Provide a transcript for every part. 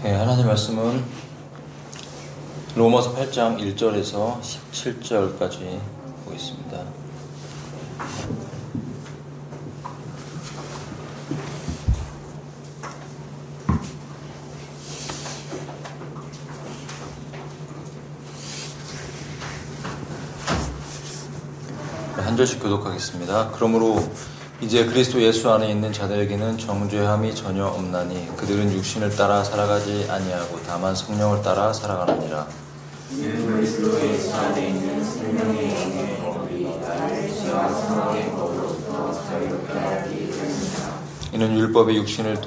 네, 하나님 말씀은 로마서 8장 1절에서 17절까지 보겠습니다. 한 절씩 교독하겠습니다. 그러므로 이제 그리스도 예수 안에 있는 자들에게는 정죄함이 전혀 없나니 그들은 육신을 따라 살아가지 아니하고 다만 성령을 따라 살아가느니라. 이는 그리스도 예수 안에 있는 생명의 영의 법이 나를 죄와 사망의 법으로부터 자유롭게 하기 때문이라. 이는 율법의 육신을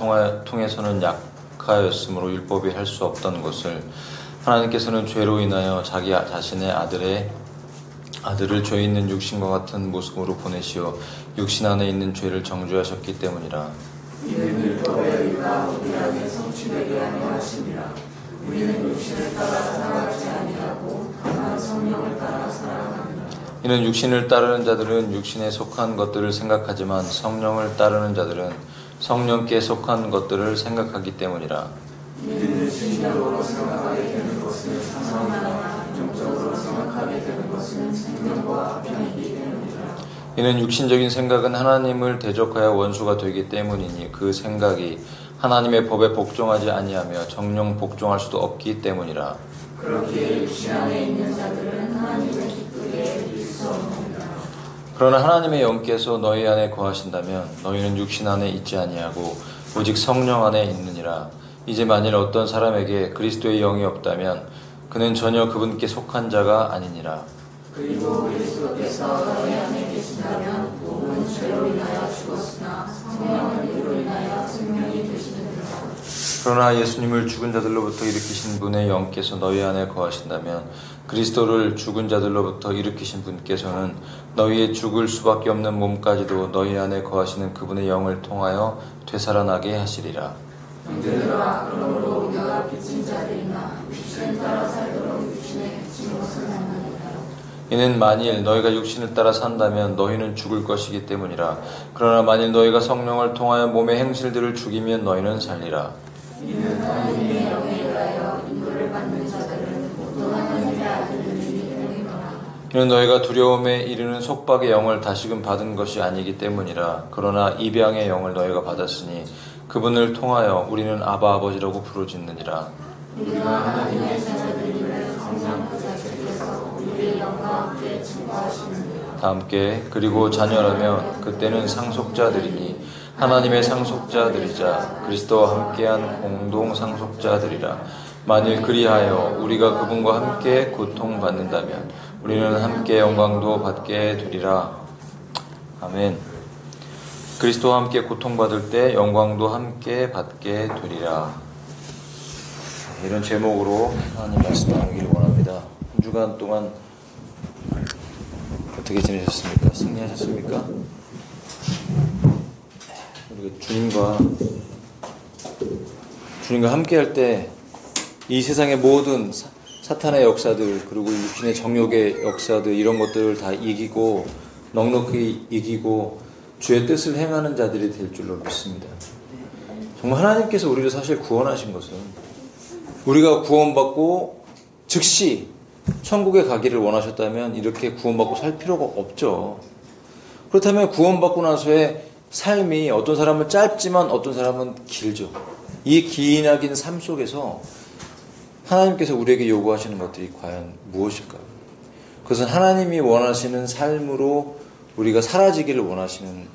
통해서는 약하였으므로 율법이 할 수 없던 것을 하나님께서는 죄로 인하여 자기 자신의 아들을 죄 있는 육신과 같은 모습으로 보내시어 육신 안에 있는 죄를 정죄하셨기 때문이라. 이는 율법의 의가 우리 안에 성취되게 하려 하심이라. 우리는 육신을 따라 살아가지 아니하고 다만 성령을 따라 살아가느니라. 이는 육신을 따르는 자들은 육신에 속한 것들을 생각하지만 성령을 따르는 자들은 성령께 속한 것들을 생각하기 때문이라. 이는 신령으로 생각하게 되는 것은 사망이나 영적으로 생각하게 되는 것은 생명과 평이기 때문이라. 이는 육신적인 생각은 하나님을 대적하여 원수가 되기 때문이니 그 생각이 하나님의 법에 복종하지 아니하며 정령 복종할 수도 없기 때문이라. 그렇기에 육신 안에 있는 자들은 하나님을 기쁘게 이길 수 없느니라. 그러나 하나님의 영께서 너희 안에 거하신다면 너희는 육신 안에 있지 아니하고 오직 성령 안에 있느니라. 이제 만일 어떤 사람에게 그리스도의 영이 없다면 그는 전혀 그분께 속한 자가 아니니라. 그리고 그리스도께서 너희 안에 계신다면 몸은 죄로 인하여 죽었으나 성령은 의로 인하여 생명이 되시느니라. 그러나 예수님을 죽은 자들로부터 일으키신 분의 영께서 너희 안에 거하신다면 그리스도를 죽은 자들로부터 일으키신 분께서는 너희의 죽을 수밖에 없는 몸까지도 너희 안에 거하시는 그분의 영을 통하여 되살아나게 하시리라. 형제들아, 그러므로 우리가 빚진 자들이나 육신을 따라 살도록 육신에 빚진 것은 없느니라. 이는 만일 너희가 육신을 따라 산다면 너희는 죽을 것이기 때문이라. 그러나 만일 너희가 성령을 통하여 몸의 행실들을 죽이면 너희는 살리라. 이는 하나님의 영에 의하여 인도를 받는 자들은 모두 하나님의 아들들이기 때문이라. 이는 너희가 두려움에 이르는 속박의 영을 다시금 받은 것이 아니기 때문이라. 그러나 입양의 영을 너희가 받았으니 그분을 통하여 우리는 아바 아버지라고 부르짖느니라. 우리가 하나님의 자녀들임을 성령 그 자체께서 우리의 영과 함께 증거하시느니라. 다 함께 그리고 자녀라면 그때는 상속자들이니 하나님의 상속자들이자 그리스도와 함께한 공동 상속자들이라. 만일 그리하여 우리가 그분과 함께 고통받는다면 우리는 함께 영광도 받게 되리라. 아멘. 그리스도와 함께 고통받을 때 영광도 함께 받게 되리라. 이런 제목으로 하나님 말씀 나누기를 원합니다. 한 주간 동안 어떻게 지내셨습니까? 승리하셨습니까? 우리가 주님과 함께 할 때 이 세상의 모든 사탄의 역사들 그리고 육신의 정욕의 역사들 이런 것들을 다 이기고 넉넉히 이기고 주의 뜻을 행하는 자들이 될 줄로 믿습니다. 정말 하나님께서 우리를 사실 구원하신 것은 우리가 구원받고 즉시 천국에 가기를 원하셨다면 이렇게 구원받고 살 필요가 없죠. 그렇다면 구원받고 나서의 삶이 어떤 사람은 짧지만 어떤 사람은 길죠. 이 기나긴 삶 속에서 하나님께서 우리에게 요구하시는 것들이 과연 무엇일까요? 그것은 하나님이 원하시는 삶으로 우리가 사라지기를 원하시는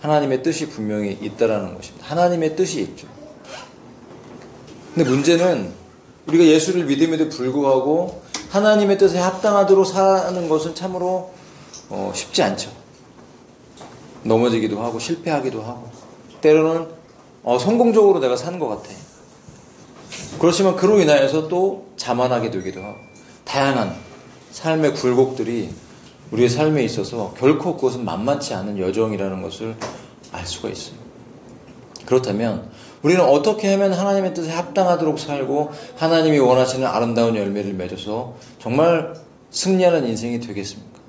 하나님의 뜻이 분명히 있다라는 것입니다. 하나님의 뜻이 있죠. 근데 문제는 우리가 예수를 믿음에도 불구하고 하나님의 뜻에 합당하도록 사는 것은 참으로 쉽지 않죠. 넘어지기도 하고 실패하기도 하고 때로는 성공적으로 내가 사는 것 같아. 그렇지만 그로 인하여서 또 자만하게 되기도 하고 다양한 삶의 굴곡들이 우리의 삶에 있어서 결코 그것은 만만치 않은 여정이라는 것을 알 수가 있습니다. 그렇다면 우리는 어떻게 하면 하나님의 뜻에 합당하도록 살고 하나님이 원하시는 아름다운 열매를 맺어서 정말 승리하는 인생이 되겠습니까?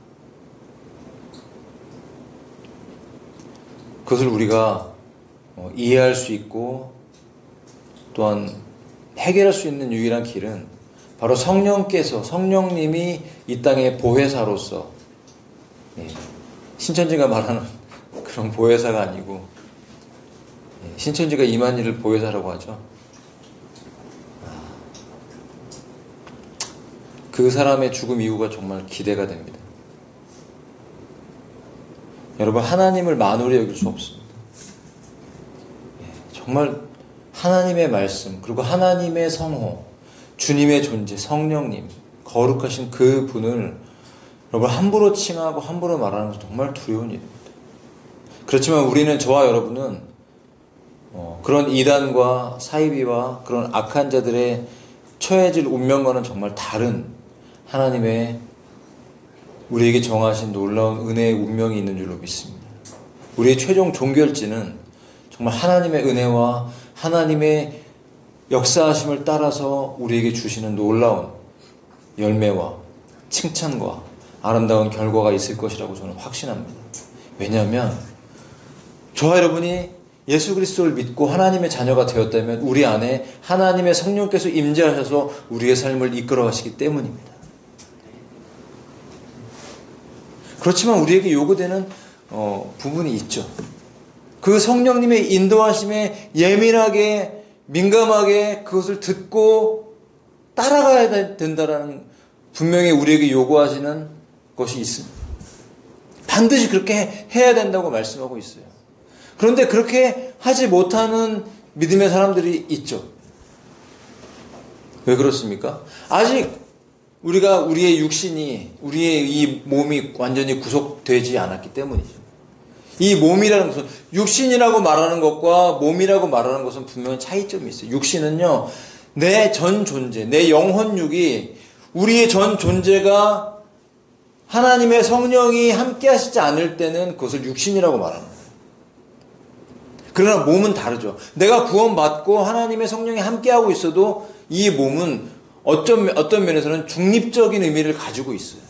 그것을 우리가 이해할 수 있고 또한 해결할 수 있는 유일한 길은 바로 성령님이 이 땅의 보혜사로서, 신천지가 말하는 그런 보혜사가 아니고, 신천지가 이만희를 보혜사라고 하죠. 그 사람의 죽음 이후가 정말 기대가 됩니다. 여러분, 하나님을 만홀히 여길 수 없습니다. 정말 하나님의 말씀, 그리고 하나님의 성호, 주님의 존재, 성령님, 거룩하신 그 분을 여러분 함부로 칭하고 함부로 말하는 것은 정말 두려운 일입니다. 그렇지만 우리는, 저와 여러분은 그런 이단과 사이비와 그런 악한 자들의 처해질 운명과는 정말 다른 하나님의 우리에게 정하신 놀라운 은혜의 운명이 있는 줄로 믿습니다. 우리의 최종 종결지는 정말 하나님의 은혜와 하나님의 역사하심을 따라서 우리에게 주시는 놀라운 열매와 칭찬과 아름다운 결과가 있을 것이라고 저는 확신합니다. 왜냐하면 저와 여러분이 예수 그리스도를 믿고 하나님의 자녀가 되었다면 우리 안에 하나님의 성령께서 임재하셔서 우리의 삶을 이끌어 가시기 때문입니다. 그렇지만 우리에게 요구되는 부분이 있죠. 그 성령님의 인도하심에 예민하게, 민감하게 그것을 듣고 따라가야 된다라는 분명히 우리에게 요구하시는 것이 있습니다. 반드시 그렇게 해야 된다고 말씀하고 있어요. 그런데 그렇게 하지 못하는 믿음의 사람들이 있죠. 왜 그렇습니까? 아직 우리의 육신이, 우리의 이 몸이 완전히 구속되지 않았기 때문이죠. 이 몸이라는 것은, 육신이라고 말하는 것과 몸이라고 말하는 것은 분명히 차이점이 있어요. 육신은요, 내 전 존재, 내 영혼육이, 우리의 전 존재가 하나님의 성령이 함께 하시지 않을 때는 그것을 육신이라고 말하는 거예요. 그러나 몸은 다르죠. 내가 구원받고 하나님의 성령이 함께하고 있어도 이 몸은 어떤 면에서는 중립적인 의미를 가지고 있어요.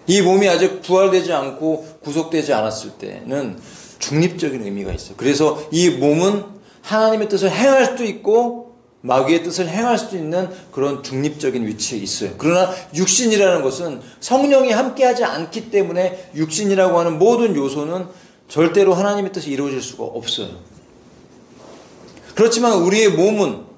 이 몸이 아직 부활되지 않고 구속되지 않았을 때는 중립적인 의미가 있어요. 그래서 이 몸은 하나님의 뜻을 행할 수도 있고 마귀의 뜻을 행할 수도 있는 그런 중립적인 위치에 있어요. 그러나 육신이라는 것은 성령이 함께하지 않기 때문에 육신이라고 하는 모든 요소는 절대로 하나님의 뜻이 이루어질 수가 없어요. 그렇지만 우리의 몸은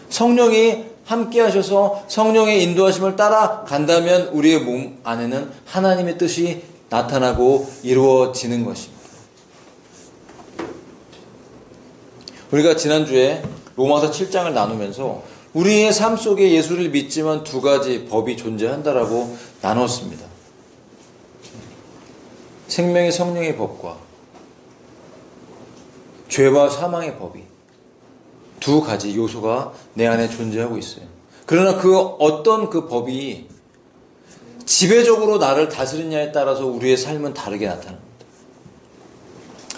성령이 함께 하셔서 성령의 인도하심을 따라간다면 우리의 몸 안에는 하나님의 뜻이 나타나고 이루어지는 것입니다. 우리가 지난주에 로마서 7장을 나누면서 우리의 삶 속에 예수를 믿지만 두 가지 법이 존재한다라고 나눴습니다. 생명의 성령의 법과 죄와 사망의 법이 두 가지 요소가 내 안에 존재하고 있어요. 그러나 어떤 그 법이 지배적으로 나를 다스리냐에 따라서 우리의 삶은 다르게 나타납니다.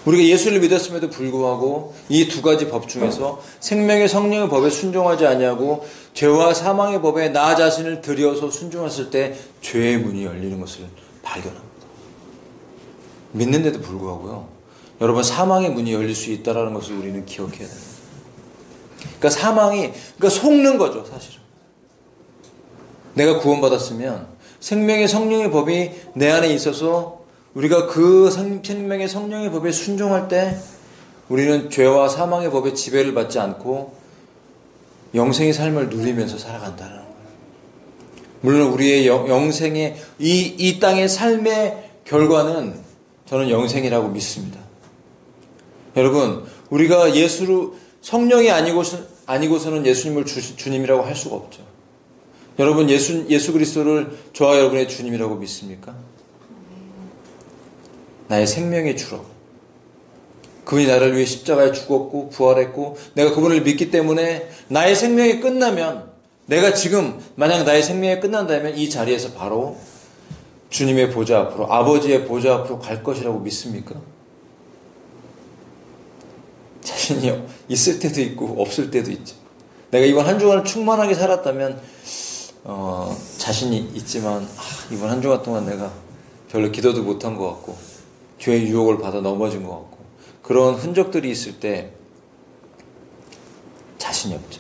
우리가 예수를 믿었음에도 불구하고 이 두 가지 법 중에서 생명의 성령의 법에 순종하지 아니하고 죄와 사망의 법에 나 자신을 들여서 순종했을 때 죄의 문이 열리는 것을 발견합니다. 믿는데도 불구하고요. 여러분, 사망의 문이 열릴 수 있다는 것을 우리는 기억해야 됩니다. 그러니까 속는 거죠, 사실은. 내가 구원받았으면 생명의 성령의 법이 내 안에 있어서 우리가 그 생명의 성령의 법에 순종할 때 우리는 죄와 사망의 법에 지배를 받지 않고 영생의 삶을 누리면서 살아간다는 거예요. 물론 우리의 영생의 이 땅의 삶의 결과는 저는 영생이라고 믿습니다. 여러분, 우리가 성령이 아니고서는 예수님을 주님이라고 할 수가 없죠. 여러분, 예수 그리스도를 저와 여러분의 주님이라고 믿습니까? 나의 생명의 주라고. 그분이 나를 위해 십자가에 죽었고 부활했고 내가 그분을 믿기 때문에 나의 생명이 끝나면, 내가 지금 만약 나의 생명이 끝난다면 이 자리에서 바로 주님의 보좌 앞으로, 아버지의 보좌 앞으로 갈 것이라고 믿습니까? 자신이 있을 때도 있고 없을 때도 있죠. 내가 이번 한 주간을 충만하게 살았다면 자신이 있지만 이번 한 주간 동안 내가 별로 기도도 못한 것 같고 죄의 유혹을 받아 넘어진 것 같고 그런 흔적들이 있을 때 자신이 없죠.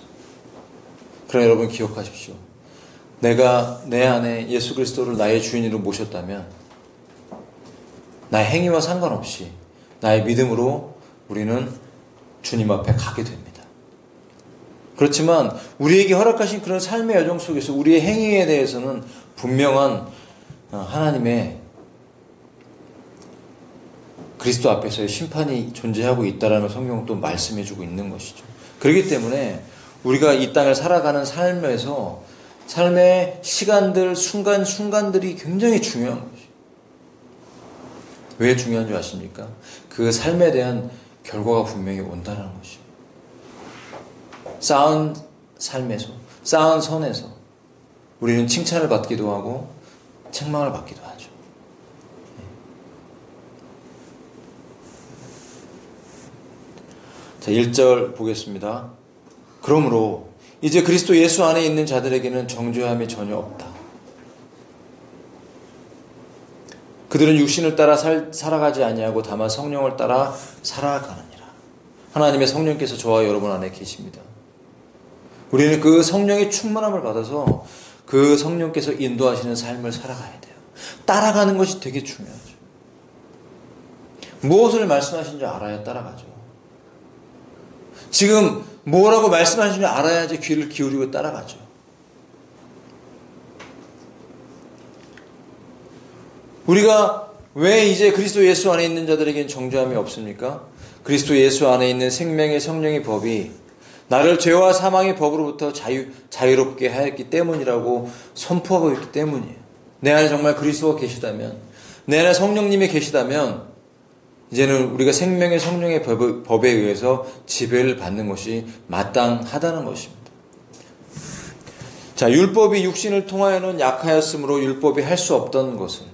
그러나 여러분 기억하십시오. 내가 내 안에 예수 그리스도를 나의 주인으로 모셨다면 나의 행위와 상관없이 나의 믿음으로 우리는 주님 앞에 가게 됩니다. 그렇지만 우리에게 허락하신 그런 삶의 여정 속에서 우리의 행위에 대해서는 분명한 하나님의 그리스도 앞에서의 심판이 존재하고 있다라는 성경은 또 말씀해주고 있는 것이죠. 그렇기 때문에 우리가 이 땅을 살아가는 삶에서 삶의 시간들, 순간순간들이 굉장히 중요한 것이죠. 왜 중요한 줄 아십니까? 그 삶에 대한 결과가 분명히 온다는 것이죠. 쌓은 삶에서, 쌓은 선에서 우리는 칭찬을 받기도 하고 책망을 받기도 하죠. 자, 1절 보겠습니다. 그러므로 이제 그리스도 예수 안에 있는 자들에게는 정죄함이 전혀 없다. 그들은 육신을 따라 살아가지 아니하고 다만 성령을 따라 살아가느니라. 하나님의 성령께서 저와 여러분 안에 계십니다. 우리는 그 성령의 충만함을 받아서 그 성령께서 인도하시는 삶을 살아가야 돼요. 따라가는 것이 되게 중요하죠. 무엇을 말씀하시는지 알아야 따라가죠. 지금 뭐라고 말씀하시는지 알아야지 귀를 기울이고 따라가죠. 우리가 왜 이제 그리스도 예수 안에 있는 자들에게는 정죄함이 없습니까? 그리스도 예수 안에 있는 생명의 성령의 법이 나를 죄와 사망의 법으로부터 자유롭게 하였기 때문이라고 선포하고 있기 때문이에요. 내 안에 정말 그리스도가 계시다면, 내 안에 성령님이 계시다면 이제는 우리가 생명의 성령의 법에 의해서 지배를 받는 것이 마땅하다는 것입니다. 자, 율법이 육신을 통하여는 약하였으므로 율법이 할 수 없던 것은,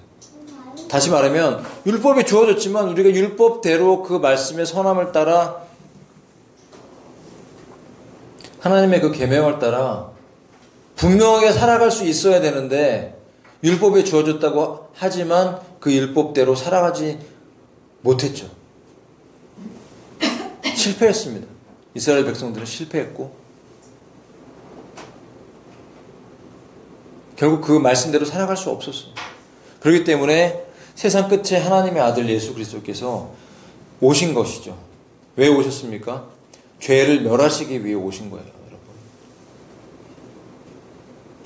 다시 말하면 율법이 주어졌지만 우리가 율법대로 그 말씀의 선함을 따라 하나님의 그 계명을 따라 분명하게 살아갈 수 있어야 되는데 율법이 주어졌다고 하지만 그 율법대로 살아가지 못했죠. 실패했습니다. 이스라엘 백성들은 실패했고 결국 그 말씀대로 살아갈 수 없었어요. 그렇기 때문에 세상 끝에 하나님의 아들 예수 그리스도께서 오신 것이죠. 왜 오셨습니까? 죄를 멸하시기 위해 오신 거예요, 여러분.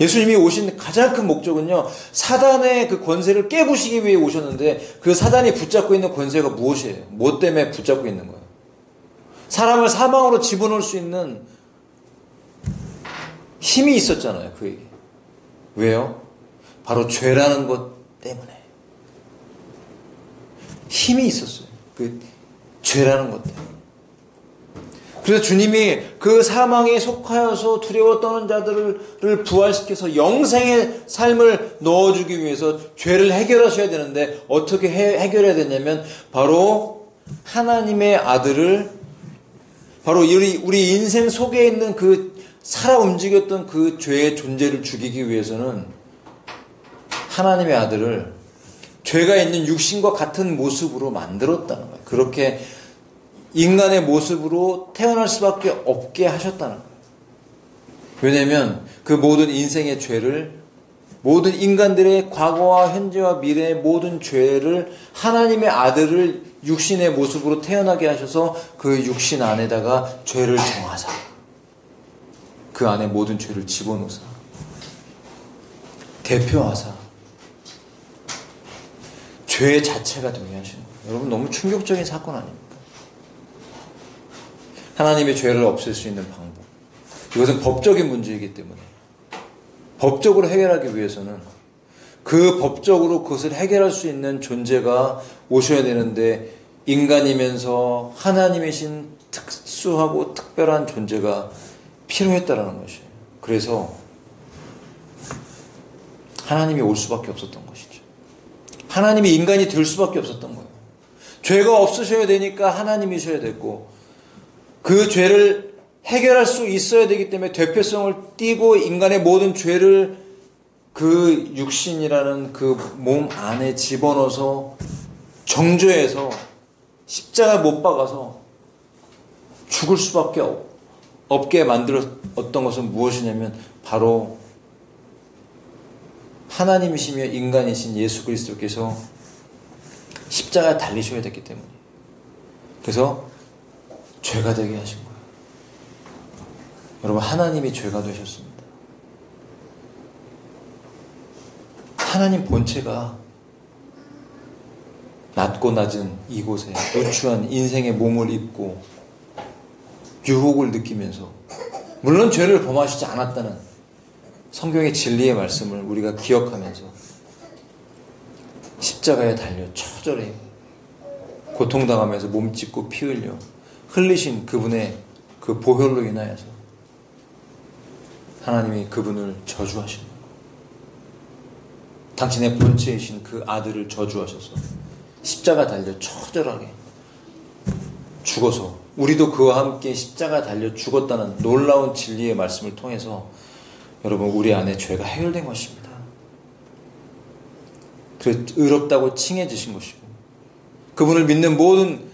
예수님이 오신 가장 큰 목적은요, 사단의 그 권세를 깨부시기 위해 오셨는데 그 사단이 붙잡고 있는 권세가 무엇이에요? 뭐 때문에 붙잡고 있는 거예요? 사람을 사망으로 집어넣을 수 있는 힘이 있었잖아요, 그에게. 왜요? 바로 죄라는 것 때문에. 힘이 있었어요. 그 죄라는 것 때문에. 그래서 주님이 그 사망에 속하여서 두려워 떠는 자들을 부활시켜서 영생의 삶을 넣어주기 위해서 죄를 해결하셔야 되는데 어떻게 해결해야 되냐면 바로 하나님의 아들을, 바로 우리 인생 속에 있는 그 살아 움직였던 그 죄의 존재를 죽이기 위해서는 하나님의 아들을 죄가 있는 육신과 같은 모습으로 만들었다는 거예요. 그렇게 인간의 모습으로 태어날 수밖에 없게 하셨다는 거예요. 왜냐하면 그 모든 인생의 죄를, 모든 인간들의 과거와 현재와 미래의 모든 죄를 하나님의 아들을 육신의 모습으로 태어나게 하셔서 그 육신 안에다가 죄를 정하사 그 안에 모든 죄를 집어넣으사 대표하사 죄 자체가 되게 하시는 거예요. 여러분, 너무 충격적인 사건 아닙니까? 하나님의 죄를 없앨 수 있는 방법. 이것은 법적인 문제이기 때문에 법적으로 해결하기 위해서는 그 법적으로 그것을 해결할 수 있는 존재가 오셔야 되는데 인간이면서 하나님이신 특수하고 특별한 존재가 필요했다라는 것이에요. 그래서 하나님이 올 수밖에 없었던 것이죠. 하나님이 인간이 될 수밖에 없었던 거예요. 죄가 없으셔야 되니까 하나님이셔야 됐고 그 죄를 해결할 수 있어야 되기 때문에 대표성을 띠고 인간의 모든 죄를 그 육신이라는 그 몸 안에 집어넣어서 정죄해서 십자가 못 박아서 죽을 수밖에 없게 만들었던 것은 무엇이냐면 바로 하나님이시며 인간이신 예수 그리스도께서 십자가에 달리셔야 됐기 때문에, 그래서 죄가 되게 하신 거예요. 여러분, 하나님이 죄가 되셨습니다. 하나님 본체가 낮고 낮은 이곳에 누추한 인생의 몸을 입고 유혹을 느끼면서, 물론 죄를 범하시지 않았다는 성경의 진리의 말씀을 우리가 기억하면서 십자가에 달려 처절히 고통당하면서 몸 찢고 피 흘려 흘리신 그분의 그 보혈로 인하여서 하나님이 그분을 저주하신 거예요. 당신의 본체이신 그 아들을 저주하셔서 십자가 달려 처절하게 죽어서, 우리도 그와 함께 십자가 달려 죽었다는 놀라운 진리의 말씀을 통해서 여러분, 우리 안에 죄가 해결된 것입니다. 그 의롭다고 칭해지신 것이고, 그분을 믿는 모든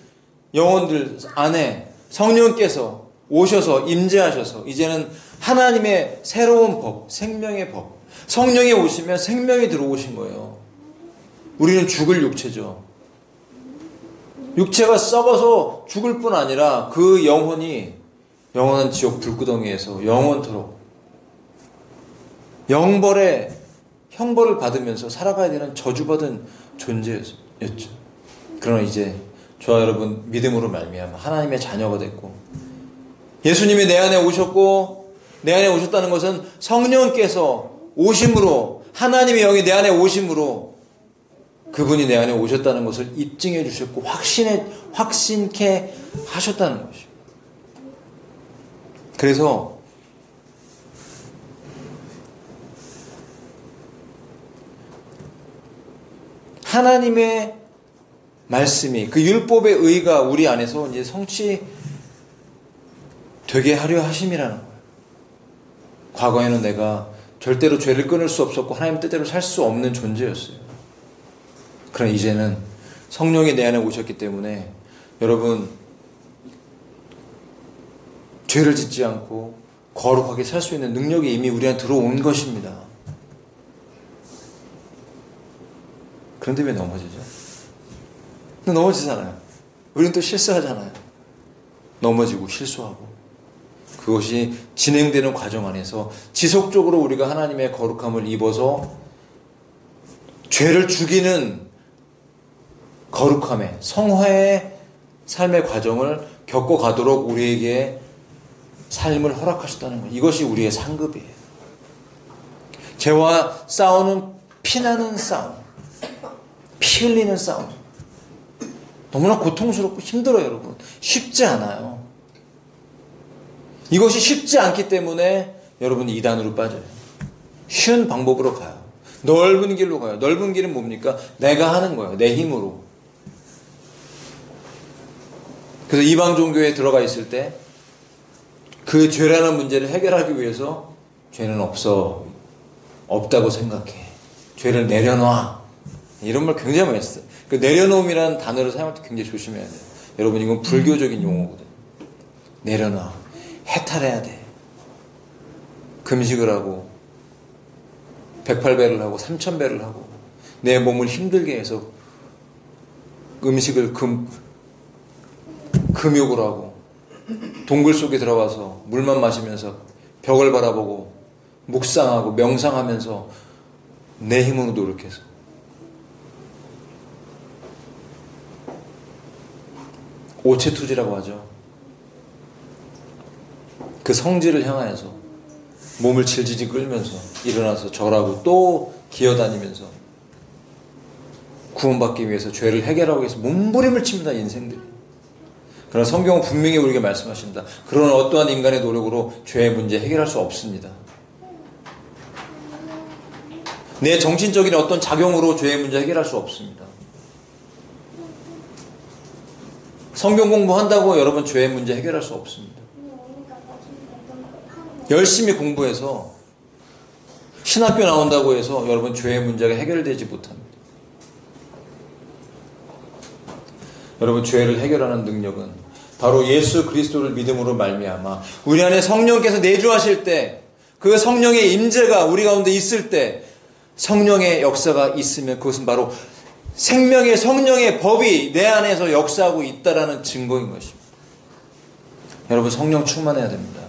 영혼들 안에 성령께서 오셔서 임재하셔서 이제는 하나님의 새로운 법, 생명의 법, 성령이 오시면 생명이 들어오신 거예요. 우리는 죽을 육체죠. 육체가 썩어서 죽을 뿐 아니라 그 영혼이 영원한 지옥 불구덩이에서 영원토록 영벌의 형벌을 받으면서 살아가야 되는 저주받은 존재였죠. 그러나 이제 저와 여러분, 믿음으로 말미암아 하나님의 자녀가 됐고, 예수님이 내 안에 오셨고, 내 안에 오셨다는 것은 성령께서 오심으로, 하나님의 영이 내 안에 오심으로 그분이 내 안에 오셨다는 것을 입증해 주셨고 확신케 하셨다는 것이죠. 그래서 하나님의 말씀이, 그 율법의 의가 우리 안에서 이제 성취되게 하려 하심이라는 거예요. 과거에는 내가 절대로 죄를 끊을 수 없었고 하나님 뜻대로 살 수 없는 존재였어요. 그러나 이제는 성령이 내 안에 오셨기 때문에 여러분, 죄를 짓지 않고 거룩하게 살 수 있는 능력이 이미 우리 안에 들어온 것입니다. 그런데 왜 넘어지죠? 넘어지잖아요. 우리는 또 실수하잖아요. 넘어지고 실수하고. 그것이 진행되는 과정 안에서 지속적으로 우리가 하나님의 거룩함을 입어서 죄를 죽이는 거룩함의 성화의 삶의 과정을 겪어가도록 우리에게 삶을 허락하셨다는 거예요. 이것이 우리의 상급이에요. 죄와 싸우는 피나는 싸움, 피 흘리는 싸움, 너무나 고통스럽고 힘들어요. 여러분, 쉽지 않아요. 이것이 쉽지 않기 때문에 여러분 이단으로 빠져요. 쉬운 방법으로 가요. 넓은 길로 가요. 넓은 길은 뭡니까? 내가 하는 거예요. 내 힘으로. 그래서 이방 종교에 들어가 있을 때 그 죄라는 문제를 해결하기 위해서 죄는 없다고 생각해. 죄를 내려놔. 이런 말 굉장히 많이 했어요. 그 내려놓음이라는 단어를 사용할 때 굉장히 조심해야 돼요. 여러분, 이건 불교적인 용어거든요. 내려놔. 해탈해야 돼. 금식을 하고 108배를 하고 3000배를 하고 내 몸을 힘들게 해서 음식을 금욕을 하고 동굴 속에 들어가서 물만 마시면서 벽을 바라보고 묵상하고 명상하면서 내 힘으로 노력해서 오체투지라고 하죠. 그 성질을 향하여서 몸을 질질 끌면서 일어나서 절하고 또 기어다니면서 구원받기 위해서 죄를 해결하기 위해서 몸부림을 칩니다. 인생들이. 그러나 성경은 분명히 우리에게 말씀하십니다. 그런 어떠한 인간의 노력으로 죄의 문제 해결할 수 없습니다. 내 정신적인 어떤 작용으로 죄의 문제 해결할 수 없습니다. 성경 공부한다고 여러분 죄의 문제 해결할 수 없습니다. 열심히 공부해서 신학교 나온다고 해서 여러분 죄의 문제가 해결되지 못합니다. 여러분, 죄를 해결하는 능력은 바로 예수 그리스도를 믿음으로 말미암아 우리 안에 성령께서 내주하실 때 그 성령의 임재가 우리 가운데 있을 때 성령의 역사가 있으면 그것은 바로 생명의 성령의 법이 내 안에서 역사하고 있다라는 증거인 것입니다. 여러분 성령 충만해야 됩니다.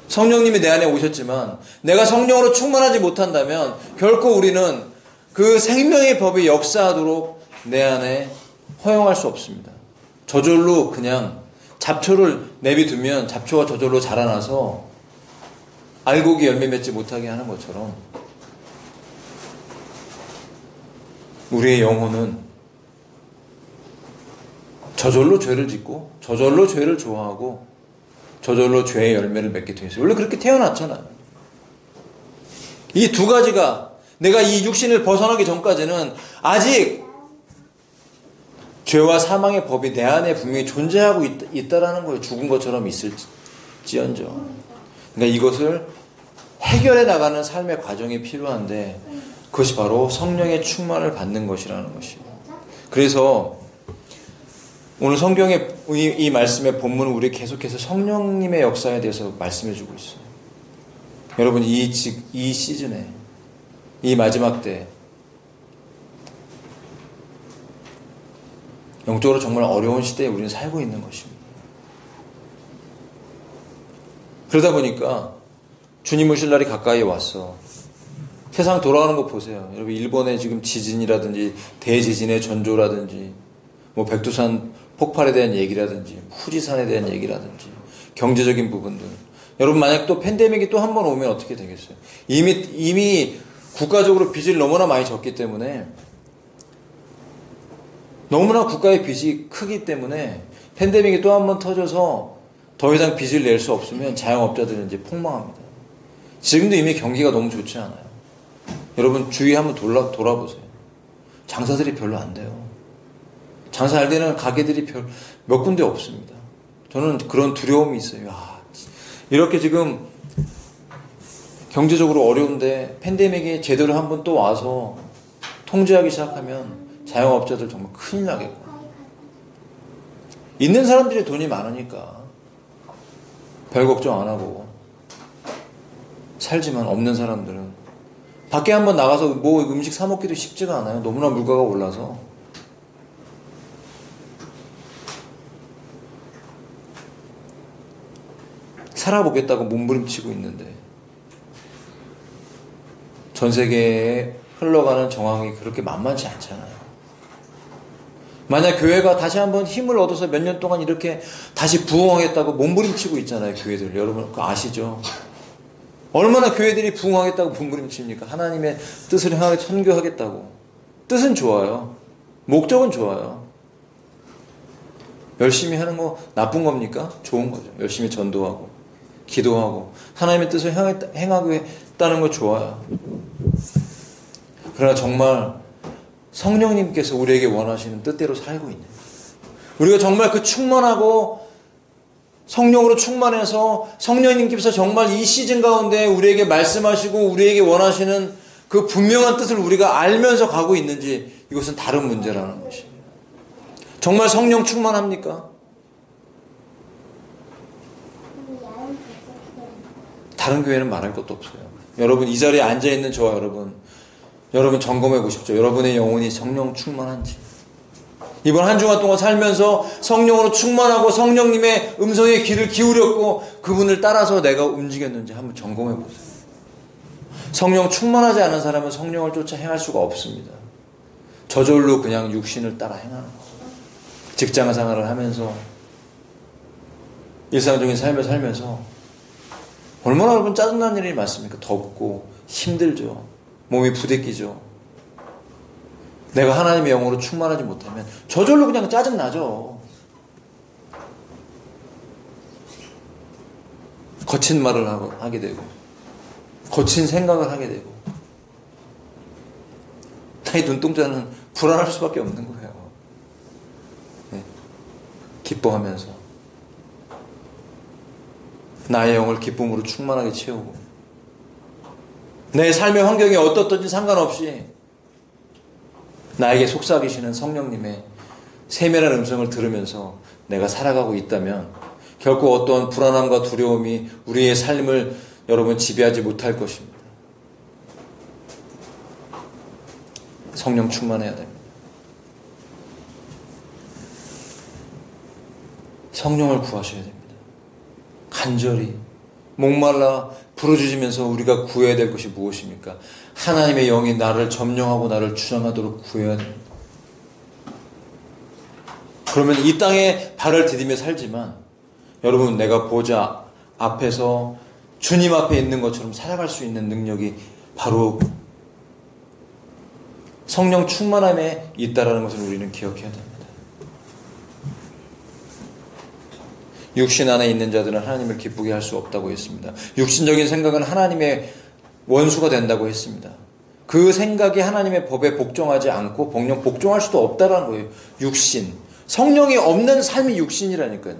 성령님이 내 안에 오셨지만 내가 성령으로 충만하지 못한다면 결코 우리는 그 생명의 법이 역사하도록 내 안에 허용할 수 없습니다. 저절로 그냥 잡초를 내비두면 잡초가 저절로 자라나서 알곡이 열매 맺지 못하게 하는 것처럼 우리의 영혼은 저절로 죄를 짓고 저절로 죄를 좋아하고 저절로 죄의 열매를 맺게 되어 있어요. 원래 그렇게 태어났잖아요. 이 두 가지가 내가 이 육신을 벗어나기 전까지는 아직 죄와 사망의 법이 내 안에 분명히 존재하고 있다라는 거예요. 죽은 것처럼 있을지언정. 그러니까 이것을 해결해 나가는 삶의 과정이 필요한데 그것이 바로 성령의 충만을 받는 것이라는 것이에요. 그래서 오늘 성경의 이 말씀의 본문은 우리 계속해서 성령님의 역사에 대해서 말씀해 주고 있어요. 여러분 이 시즌에 이 마지막 때 영적으로 정말 어려운 시대에 우리는 살고 있는 것입니다. 그러다 보니까 주님 오실 날이 가까이 왔어. 세상 돌아가는 거 보세요. 여러분 일본의 지금 지진이라든지 대지진의 전조라든지 뭐 백두산 폭발에 대한 얘기라든지 후지산에 대한 얘기라든지 경제적인 부분들. 여러분 만약 또 팬데믹이 또 한 번 오면 어떻게 되겠어요? 이미 국가적으로 빚을 너무나 많이 졌기 때문에 너무나 국가의 빚이 크기 때문에 팬데믹이 또 한 번 터져서 더 이상 빚을 낼 수 없으면 자영업자들은 이제 폭망합니다. 지금도 이미 경기가 너무 좋지 않아요. 여러분 주위 한번 돌아보세요. 장사들이 별로 안 돼요. 장사 잘 되는 가게들이 몇 군데 없습니다. 저는 그런 두려움이 있어요. 이렇게 지금 경제적으로 어려운데 팬데믹이 제대로 한번 또 와서 통제하기 시작하면 자영업자들 정말 큰일 나겠고. 있는 사람들이 돈이 많으니까 별 걱정 안 하고 살지만 없는 사람들은 밖에 한번 나가서 뭐 음식 사 먹기도 쉽지가 않아요. 너무나 물가가 올라서. 살아보겠다고 몸부림치고 있는데 전 세계에 흘러가는 정황이 그렇게 만만치 않잖아요. 만약 교회가 다시 한번 힘을 얻어서 몇 년 동안 이렇게 다시 부흥하겠다고 몸부림치고 있잖아요. 교회들. 여러분 그거 아시죠? 얼마나 교회들이 부흥하겠다고 몸부림칩니까? 하나님의 뜻을 향하게 선교하겠다고. 뜻은 좋아요. 목적은 좋아요. 열심히 하는 거 나쁜 겁니까? 좋은 거죠. 열심히 전도하고 기도하고 하나님의 뜻을 행하겠다는 거 좋아요. 그러나 정말 성령님께서 우리에게 원하시는 뜻대로 살고 있는 우리가 정말 그 충만하고 성령으로 충만해서 성령님께서 정말 이 시즌 가운데 우리에게 말씀하시고 우리에게 원하시는 그 분명한 뜻을 우리가 알면서 가고 있는지 이것은 다른 문제라는 것이에요. 정말 성령 충만합니까? 다른 교회는 말할 것도 없어요. 여러분 이 자리에 앉아있는 저와 여러분 점검해 보십시오. 여러분의 영혼이 성령 충만한지. 이번 한 주간 동안 살면서 성령으로 충만하고 성령님의 음성에 귀를 기울였고 그분을 따라서 내가 움직였는지 한번 점검해 보세요. 성령 충만하지 않은 사람은 성령을 쫓아 행할 수가 없습니다. 저절로 그냥 육신을 따라 행하는 거예요. 직장 생활을 하면서 일상적인 삶을 살면서 얼마나 여러분 짜증나는 일이 많습니까? 덥고 힘들죠. 몸이 부대끼죠. 내가 하나님의 영으로 충만하지 못하면 저절로 그냥 짜증나죠. 거친 말을 하게 되고 거친 생각을 하게 되고 나의 눈동자는 불안할 수밖에 없는 거예요. 네. 기뻐하면서 나의 영을 기쁨으로 충만하게 채우고 내 삶의 환경이 어떻든지 상관없이 나에게 속삭이시는 성령님의 세밀한 음성을 들으면서 내가 살아가고 있다면 결코 어떤 불안함과 두려움이 우리의 삶을 여러분 지배하지 못할 것입니다. 성령 충만해야 됩니다. 성령을 구하셔야 됩니다. 간절히 목말라 부르짖으면서 우리가 구해야 될 것이 무엇입니까? 하나님의 영이 나를 점령하고 나를 주장하도록 구해야 됩니다. 그러면 이 땅에 발을 디디며 살지만 여러분 내가 보좌 앞에서 주님 앞에 있는 것처럼 살아갈 수 있는 능력이 바로 성령 충만함에 있다라는 것을 우리는 기억해야 됩니다. 육신 안에 있는 자들은 하나님을 기쁘게 할 수 없다고 했습니다. 육신적인 생각은 하나님의 원수가 된다고 했습니다. 그 생각이 하나님의 법에 복종하지 않고 복종할 수도 없다라는 거예요. 육신. 성령이 없는 삶이 육신이라니까요.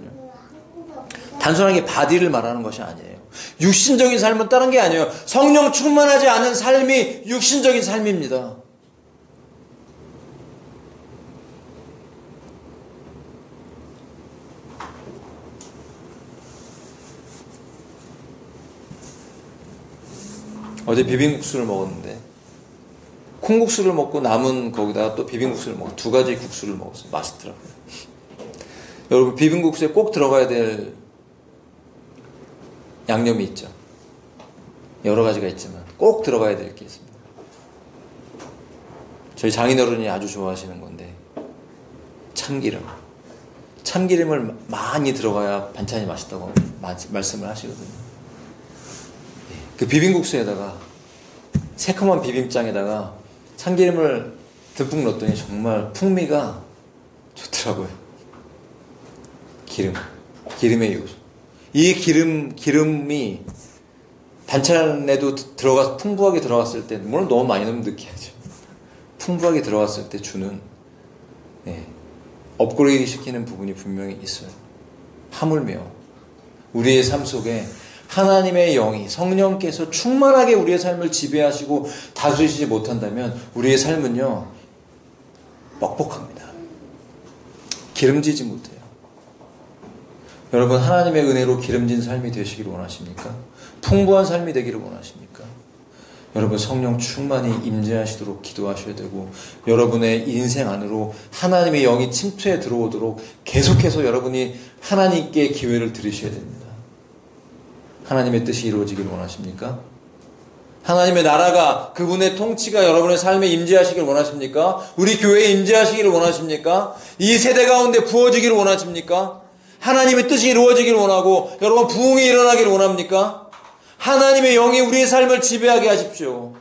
단순하게 바디를 말하는 것이 아니에요. 육신적인 삶은 다른 게 아니에요. 성령 충만하지 않은 삶이 육신적인 삶입니다. 어제 비빔국수를 먹었는데 콩국수를 먹고 남은 거기다가 또 비빔국수를 먹고 두 가지 국수를 먹었어요. 맛있더라고요. 여러분 비빔국수에 꼭 들어가야 될 양념이 있죠. 여러 가지가 있지만 꼭 들어가야 될 게 있습니다. 저희 장인어른이 아주 좋아하시는 건데 참기름. 참기름을 많이 들어가야 반찬이 맛있다고 말씀을 하시거든요. 그 비빔국수에다가 새콤한 비빔장에다가 참기름을 듬뿍 넣었더니 정말 풍미가 좋더라고요. 기름의 요소. 이 기름이 반찬에도 풍부하게 들어갔을 때, 물론 너무 많이 넣으면 느끼하죠. 풍부하게 들어갔을 때 주는 업그레이드 시키는 부분이 분명히 있어요. 하물며 우리의 삶 속에 하나님의 영이 성령께서 충만하게 우리의 삶을 지배하시고 다스리시지 못한다면 우리의 삶은요 뻑뻑합니다. 기름지지 못해요. 여러분 하나님의 은혜로 기름진 삶이 되시기를 원하십니까? 풍부한 삶이 되기를 원하십니까? 여러분 성령 충만히 임재하시도록 기도하셔야 되고 여러분의 인생 안으로 하나님의 영이 침투해 들어오도록 계속해서 여러분이 하나님께 기회를 드리셔야 됩니다. 하나님의 뜻이 이루어지길 원하십니까? 하나님의 나라가 그분의 통치가 여러분의 삶에 임재하시길 원하십니까? 우리 교회에 임재하시기를 원하십니까? 이 세대 가운데 부어지기를 원하십니까? 하나님의 뜻이 이루어지길 원하고 여러분 부흥이 일어나기를 원합니까? 하나님의 영이 우리의 삶을 지배하게 하십시오.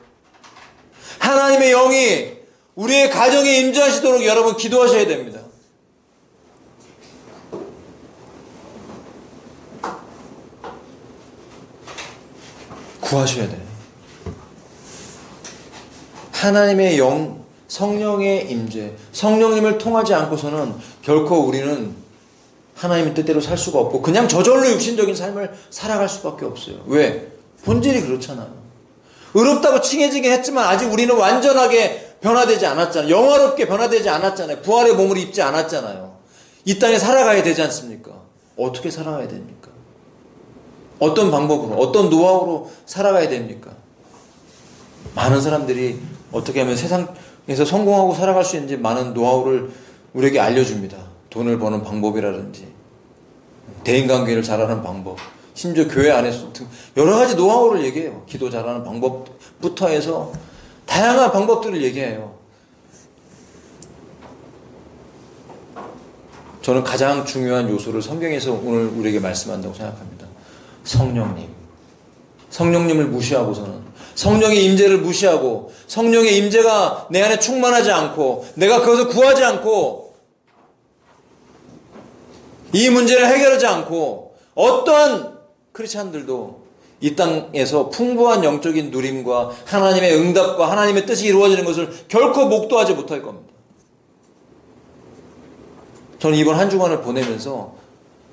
하나님의 영이 우리의 가정에 임재하시도록 여러분 기도하셔야 됩니다. 구하셔야 돼요. 하나님의 영, 성령의 임재, 성령님을 통하지 않고서는 결코 우리는 하나님의 뜻대로 살 수가 없고 그냥 저절로 육신적인 삶을 살아갈 수밖에 없어요. 왜? 본질이 그렇잖아요. 의롭다고 칭해지긴 했지만 아직 우리는 완전하게 변화되지 않았잖아요. 영화롭게 변화되지 않았잖아요. 부활의 몸을 입지 않았잖아요. 이 땅에 살아가야 되지 않습니까? 어떻게 살아가야 됩니까? 어떤 방법으로, 어떤 노하우로 살아가야 됩니까? 많은 사람들이 어떻게 하면 세상에서 성공하고 살아갈 수 있는지 많은 노하우를 우리에게 알려줍니다. 돈을 버는 방법이라든지 대인관계를 잘하는 방법, 심지어 교회 안에서 여러 가지 노하우를 얘기해요. 기도 잘하는 방법부터 해서 다양한 방법들을 얘기해요. 저는 가장 중요한 요소를 성경에서 오늘 우리에게 말씀한다고 생각합니다. 성령님을 무시하고서는 성령의 임재를 무시하고 성령의 임재가 내 안에 충만하지 않고 내가 그것을 구하지 않고 이 문제를 해결하지 않고 어떠한 크리스찬들도 이 땅에서 풍부한 영적인 누림과 하나님의 응답과 하나님의 뜻이 이루어지는 것을 결코 목도하지 못할 겁니다. 저는 이번 한 주간을 보내면서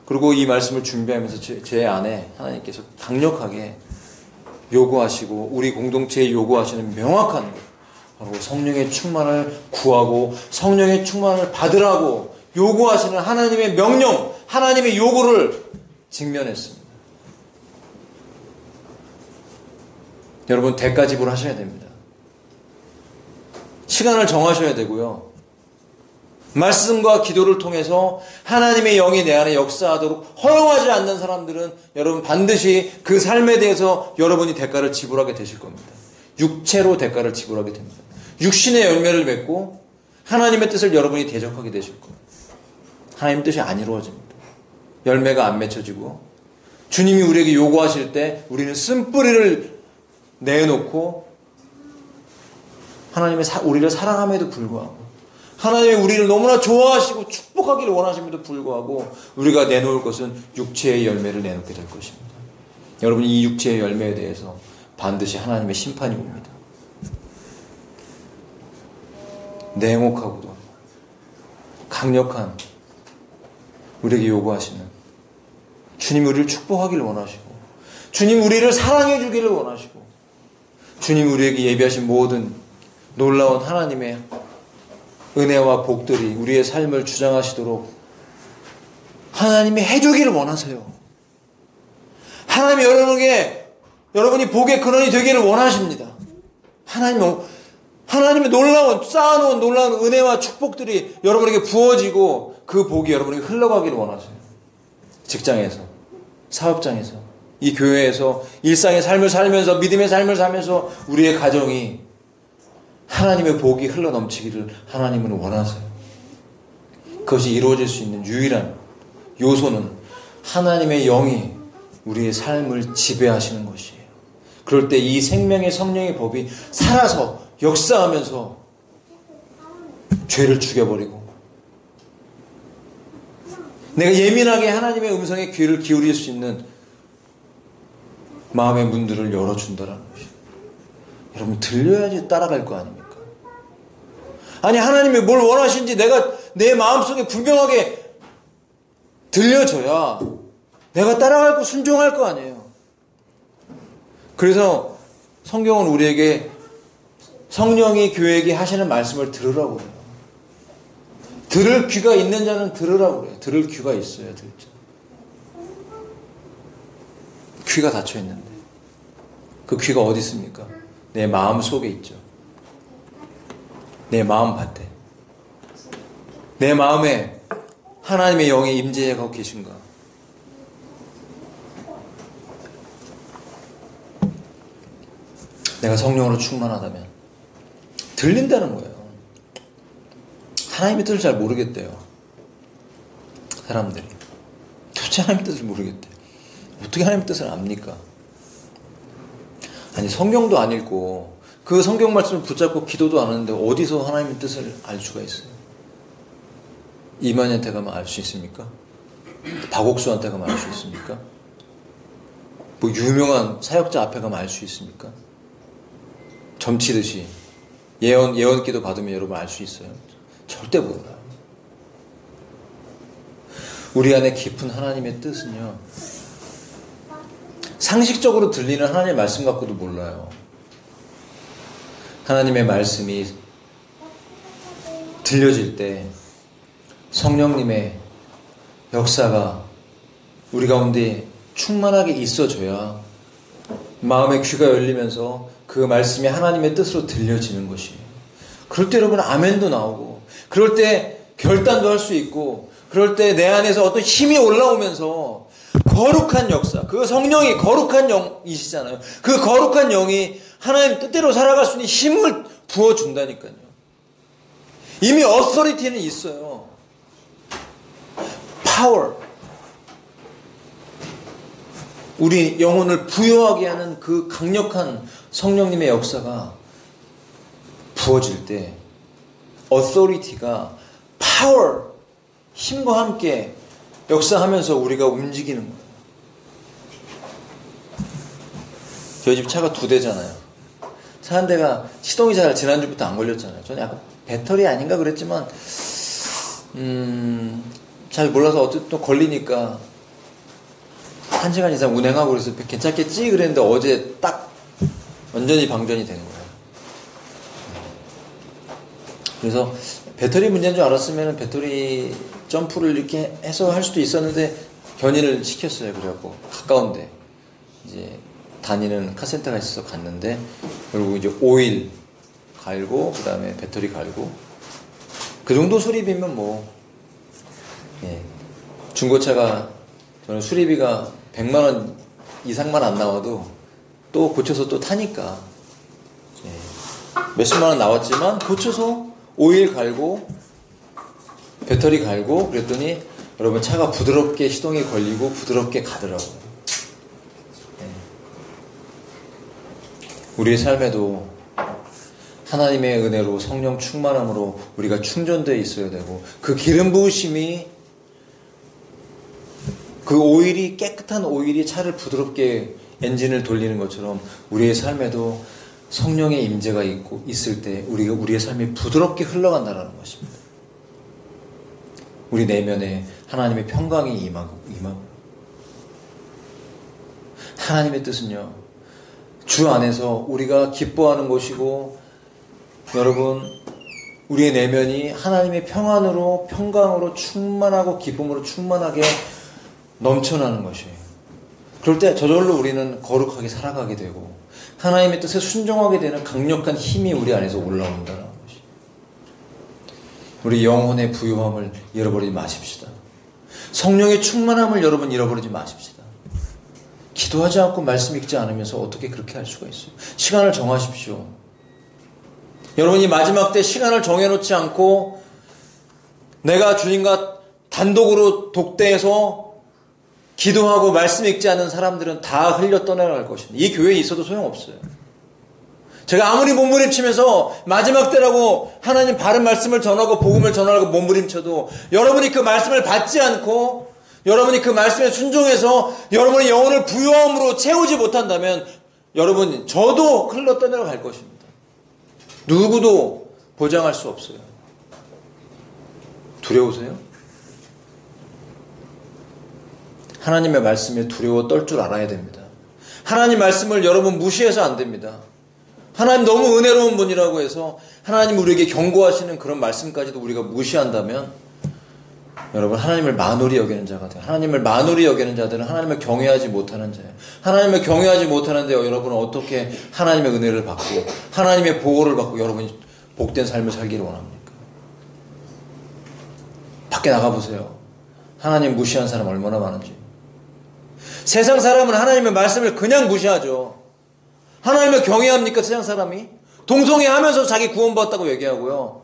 그리고 이 말씀을 준비하면서 제 안에 하나님께서 강력하게 요구하시고 우리 공동체에 요구하시는 명확한 것, 바로 성령의 충만을 구하고 성령의 충만을 받으라고 요구하시는 하나님의 명령, 하나님의 요구를 직면했습니다. 여러분, 대가 지불하셔야 됩니다. 시간을 정하셔야 되고요. 말씀과 기도를 통해서 하나님의 영이 내 안에 역사하도록 허용하지 않는 사람들은 여러분 반드시 그 삶에 대해서 여러분이 대가를 지불하게 되실 겁니다. 육체로 대가를 지불하게 됩니다. 육신의 열매를 맺고 하나님의 뜻을 여러분이 대적하게 되실 거예요. 하나님의 뜻이 안 이루어집니다. 열매가 안 맺혀지고 주님이 우리에게 요구하실 때 우리는 쓴뿌리를 내놓고 하나님의 우리를 사랑함에도 불구하고 하나님이 우리를 너무나 좋아하시고 축복하기를 원하심에도 불구하고 우리가 내놓을 것은 육체의 열매를 내놓게 될 것입니다. 여러분, 이 육체의 열매에 대해서 반드시 하나님의 심판이 옵니다. 냉혹하고도 강력한 우리에게 요구하시는 주님 우리를 축복하기를 원하시고 주님 우리를 사랑해 주기를 원하시고 주님 우리에게 예비하신 모든 놀라운 하나님의 은혜와 복들이 우리의 삶을 주장하시도록 하나님이 해주기를 원하세요. 하나님이 여러분이 복의 근원이 되기를 원하십니다. 하나님의 쌓아놓은 놀라운 은혜와 축복들이 여러분에게 부어지고 그 복이 여러분에게 흘러가기를 원하세요. 직장에서, 사업장에서, 이 교회에서 일상의 삶을 살면서 믿음의 삶을 살면서 우리의 가정이 하나님의 복이 흘러넘치기를 하나님은 원하세요. 그것이 이루어질 수 있는 유일한 요소는 하나님의 영이 우리의 삶을 지배하시는 것이에요. 그럴 때 이 생명의 성령의 법이 살아서 역사하면서 죄를 죽여버리고 내가 예민하게 하나님의 음성에 귀를 기울일 수 있는 마음의 문들을 열어준다라는 것이에요. 여러분, 들려야지 따라갈 거 아닙니까? 아니, 하나님이 뭘 원하시는지 내가 내 마음속에 분명하게 들려줘야 내가 따라갈 거 순종할 거 아니에요. 그래서 성경은 우리에게 성령이 교회에게 하시는 말씀을 들으라고 해요. 들을 귀가 있는 자는 들으라고 그래요. 들을 귀가 있어야 들죠. 귀가 닫혀 있는데 그 귀가 어디 있습니까? 내 마음 속에 있죠. 내 마음 밭에. 내 마음에 하나님의 영이 임재하고 계신가? 내가 성령으로 충만하다면 들린다는 거예요. 하나님의 뜻을 잘 모르겠대요. 사람들이. 도대체 하나님의 뜻을 모르겠대요. 어떻게 하나님의 뜻을 압니까? 아니, 성경도 안 읽고 그 성경 말씀을 붙잡고 기도도 안 하는데 어디서 하나님의 뜻을 알 수가 있어요? 이만희한테 가면 알 수 있습니까? 박옥수한테 가면 알 수 있습니까? 뭐 유명한 사역자 앞에 가면 알 수 있습니까? 점치듯이 예언기도 받으면 여러분 알 수 있어요? 절대 몰라요. 우리 안에 깊은 하나님의 뜻은요, 상식적으로 들리는 하나님의 말씀 갖고도 몰라요. 하나님의 말씀이 들려질 때 성령님의 역사가 우리 가운데 충만하게 있어줘야 마음의 귀가 열리면서 그 말씀이 하나님의 뜻으로 들려지는 것이에요. 그럴 때 여러분 아멘도 나오고, 그럴 때 결단도 할 수 있고, 그럴 때 내 안에서 어떤 힘이 올라오면서 거룩한 역사, 그 성령이 거룩한 영이시잖아요. 그 거룩한 영이 하나님 뜻대로 살아갈 수 있는 힘을 부어준다니까요. 이미 어서리티는 있어요. 파워. 우리 영혼을 부여하게 하는 그 강력한 성령님의 역사가 부어질 때 어서리티가 파워, 힘과 함께 역사하면서 우리가 움직이는 거예요. 저희 집 차가 2대잖아요. 차 한 대가 시동이 잘 지난주부터 안 걸렸잖아요. 저는 약간 배터리 아닌가 그랬지만 잘 몰라서 어쨌든 또 걸리니까 1시간 이상 운행하고 그래서 괜찮겠지 그랬는데 어제 딱 완전히 방전이 된 거예요. 그래서 배터리 문제인 줄 알았으면 배터리 점프를 이렇게 해서 할 수도 있었는데 견인을 시켰어요. 그래갖고 가까운데 이제 다니는 카센터가 있어서 갔는데, 그리고 이제 오일 갈고 그다음에 배터리 갈고 그 정도 수리비면 뭐, 예. 중고차가 저는 수리비가 100만 원 이상만 안 나와도 또 고쳐서 또 타니까, 예. 몇십만 원 나왔지만 고쳐서 오일 갈고 배터리 갈고 그랬더니 여러분 차가 부드럽게 시동이 걸리고 부드럽게 가더라고요. 예. 우리의 삶에도 하나님의 은혜로 성령 충만함으로 우리가 충전되어 있어야 되고, 그 기름 부으심이, 그 오일이, 깨끗한 오일이 차를 부드럽게 엔진을 돌리는 것처럼 우리의 삶에도 성령의 임재가 있을 때 우리의 삶이 부드럽게 흘러간다는 것입니다. 우리 내면에 하나님의 평강이 임하고. 하나님의 뜻은요, 주 안에서 우리가 기뻐하는 것이고, 여러분, 우리의 내면이 하나님의 평안으로, 평강으로 충만하고 기쁨으로 충만하게 넘쳐나는 것이에요. 그럴 때 저절로 우리는 거룩하게 살아가게 되고 하나님의 뜻에 순종하게 되는 강력한 힘이 우리 안에서 올라온다는 것이. 우리 영혼의 부유함을 잃어버리지 마십시다. 성령의 충만함을 여러분 잃어버리지 마십시다. 기도하지 않고 말씀 읽지 않으면서 어떻게 그렇게 할 수가 있어요? 시간을 정하십시오. 여러분이 마지막 때 시간을 정해놓지 않고 내가 주님과 단독으로 독대해서 기도하고 말씀 읽지 않는 사람들은 다 흘려 떠나갈 것입니다. 이 교회에 있어도 소용없어요. 제가 아무리 몸부림치면서 마지막 때라고 하나님 바른 말씀을 전하고 복음을 전하고 몸부림쳐도 여러분이 그 말씀을 받지 않고 여러분이 그 말씀에 순종해서 여러분의 영혼을 부유함으로 채우지 못한다면 여러분, 저도 흘러 떠나갈 것입니다. 누구도 보장할 수 없어요. 두려우세요? 하나님의 말씀에 두려워 떨 줄 알아야 됩니다. 하나님 말씀을 여러분 무시해서 안 됩니다. 하나님 너무 은혜로운 분이라고 해서 하나님 우리에게 경고하시는 그런 말씀까지도 우리가 무시한다면 여러분, 하나님을 만홀히 여기는 자가 돼요. 하나님을 만홀히 여기는 자들은 하나님을 경외하지 못하는 자예요. 하나님을 경외하지 못하는데 여러분은 어떻게 하나님의 은혜를 받고 하나님의 보호를 받고 여러분이 복된 삶을 살기를 원합니까? 밖에 나가보세요. 하나님 무시한 사람 얼마나 많은지. 세상 사람은 하나님의 말씀을 그냥 무시하죠. 하나님을 경외합니까? 세상 사람이? 동성애하면서 자기 구원받았다고 얘기하고요.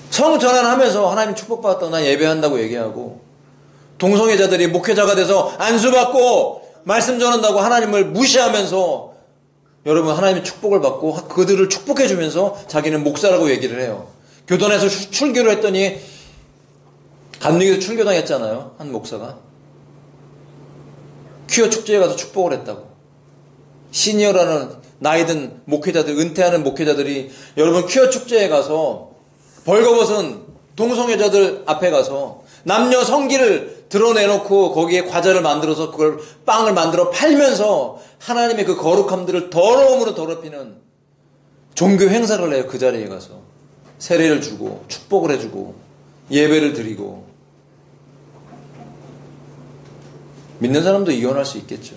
성전환하면서 하나님 축복받았다고 난 예배한다고 얘기하고, 동성애자들이 목회자가 돼서 안수받고 말씀 전한다고 하나님을 무시하면서 여러분 하나님의 축복을 받고 그들을 축복해주면서 자기는 목사라고 얘기를 해요. 교단에서 출교를 했더니 감리교에서 출교당했잖아요. 한 목사가 퀴어 축제에 가서 축복을 했다고. 시니어라는 나이든 목회자들, 은퇴하는 목회자들이 여러분 퀴어 축제에 가서 벌거벗은 동성애자들 앞에 가서 남녀 성기를 드러내놓고 거기에 과자를 만들어서 그걸 빵을 만들어 팔면서 하나님의 그 거룩함들을 더러움으로 더럽히는 종교 행사를 해요. 그 자리에 가서 세례를 주고 축복을 해주고 예배를 드리고. 믿는 사람도 이혼할 수 있겠죠.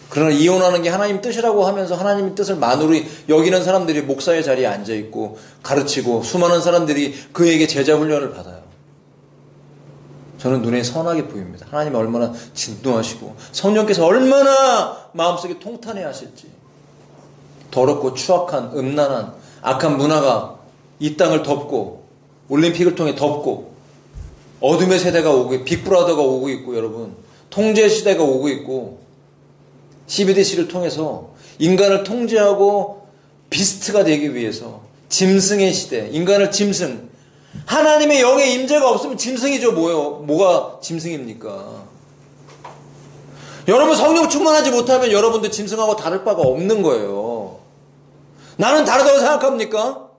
그러나 이혼하는 게 하나님 뜻이라고 하면서 하나님의 뜻을 만으로 여기는 사람들이 목사의 자리에 앉아있고 가르치고 수많은 사람들이 그에게 제자 훈련을 받아요. 저는 눈에 선하게 보입니다. 하나님이 얼마나 진노하시고 성령께서 얼마나 마음속에 통탄해 하실지. 더럽고 추악한 음란한 악한 문화가 이 땅을 덮고 올림픽을 통해 덮고 어둠의 세대가 오고 빅브라더가 오고 있고 여러분 통제 시대가 오고 있고 CBDC를 통해서 인간을 통제하고 비스트가 되기 위해서 짐승의 시대, 인간을 짐승. 하나님의 영의 임재가 없으면 짐승이죠. 뭐가 짐승입니까? 여러분 성령 충만하지 못하면 여러분도 짐승하고 다를 바가 없는 거예요. 나는 다르다고 생각합니까?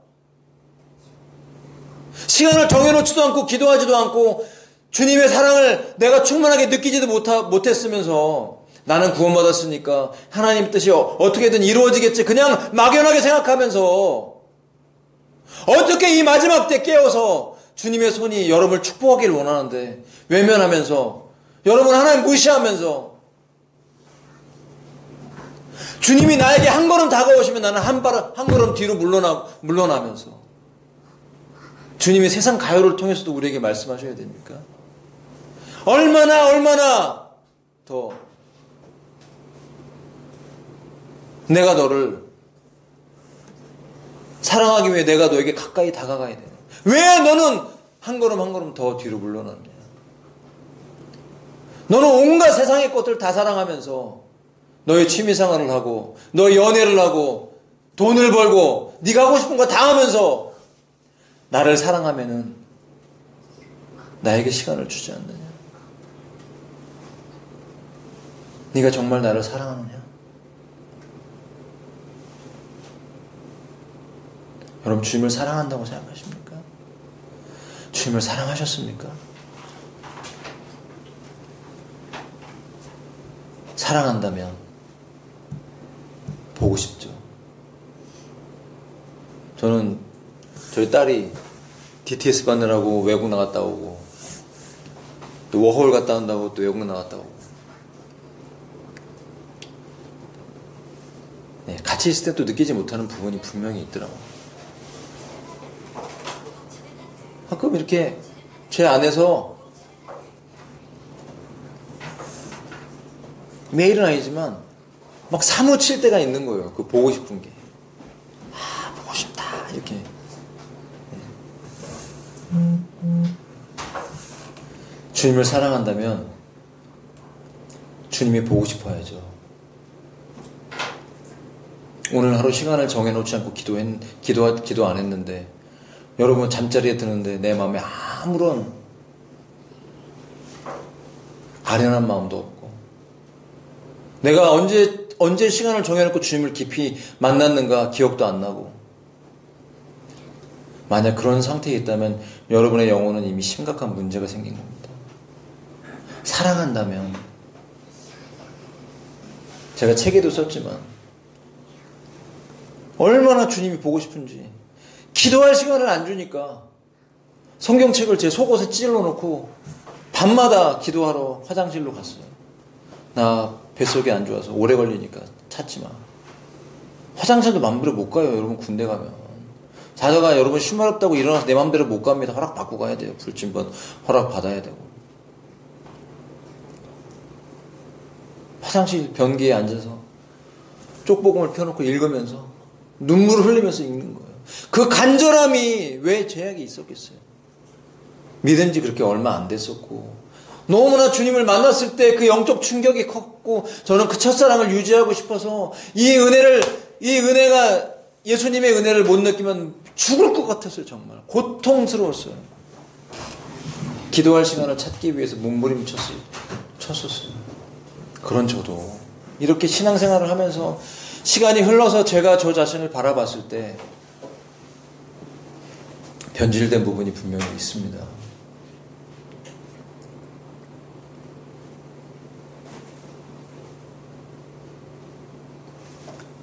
시간을 정해놓지도 않고 기도하지도 않고 주님의 사랑을 내가 충만하게 느끼지도 못했으면서 나는 구원받았으니까 하나님 뜻이 어떻게든 이루어지겠지 그냥 막연하게 생각하면서 어떻게 이 마지막 때 깨어서 주님의 손이 여러분을 축복하기를 원하는데 외면하면서 여러분 하나님 무시하면서 주님이 나에게 한 걸음 다가오시면 나는 한 걸음 뒤로 물러나면서 주님이 세상 가요를 통해서도 우리에게 말씀하셔야 됩니까? 얼마나 더 내가 너를 사랑하기 위해 내가 너에게 가까이 다가가야 되냐? 왜 너는 한 걸음 더 뒤로 물러나느냐? 너는 온갖 세상의 것들 다 사랑하면서 너의 취미생활을 하고 너의 연애를 하고 돈을 벌고 네가 하고 싶은 거 다 하면서 나를 사랑하면은 나에게 시간을 주지 않느냐? 네가 정말 나를 사랑하느냐? 여러분 주님을 사랑한다고 생각하십니까? 주님을 사랑하셨습니까? 사랑한다면 보고 싶죠. 저는 저희 딸이 DTS 받느라고 외국 나갔다 오고 또 워홀 갔다 온다고 또 외국 나갔다 오고 네, 같이 있을 때 또 느끼지 못하는 부분이 분명히 있더라고요. 가끔 이렇게 제 안에서 매일은 아니지만 막 사무칠 때가 있는 거예요. 그 보고 싶은 게. 보고 싶다. 이렇게. 주님을 사랑한다면 주님이 보고 싶어야죠. 오늘 하루 시간을 정해놓지 않고 기도 안 했는데 여러분 잠자리에 드는데 내 마음에 아무런 아련한 마음도 없고 내가 언제 시간을 정해놓고 주님을 깊이 만났는가 기억도 안 나고 만약 그런 상태에 있다면 여러분의 영혼은 이미 심각한 문제가 생긴 겁니다. 사랑한다면 제가 책에도 썼지만 얼마나 주님이 보고 싶은지 기도할 시간을 안 주니까 성경책을 제 속옷에 찔러 놓고 밤마다 기도하러 화장실로 갔어요. 나 뱃속이 안 좋아서 오래 걸리니까 찾지마. 화장실도 맘대로 못 가요. 여러분 군대 가면 자다가 여러분 쉼마렵다고 일어나서 내 맘대로 못 갑니다. 허락 받고 가야 돼요. 불침번 허락 받아야 되고 화장실 변기에 앉아서 쪽복음을 펴놓고 읽으면서 눈물을 흘리면서 읽는 거예요. 그 간절함이 왜 제약이 있었겠어요? 믿은 지 그렇게 얼마 안 됐었고 너무나 주님을 만났을 때 그 영적 충격이 컸고 저는 그 첫사랑을 유지하고 싶어서 이 은혜가 예수님의 은혜를 못 느끼면 죽을 것 같았어요. 정말 고통스러웠어요. 기도할 시간을 찾기 위해서 쳤었어요. 그런 저도 이렇게 신앙생활을 하면서 시간이 흘러서 제가 저 자신을 바라봤을 때 변질된 부분이 분명히 있습니다.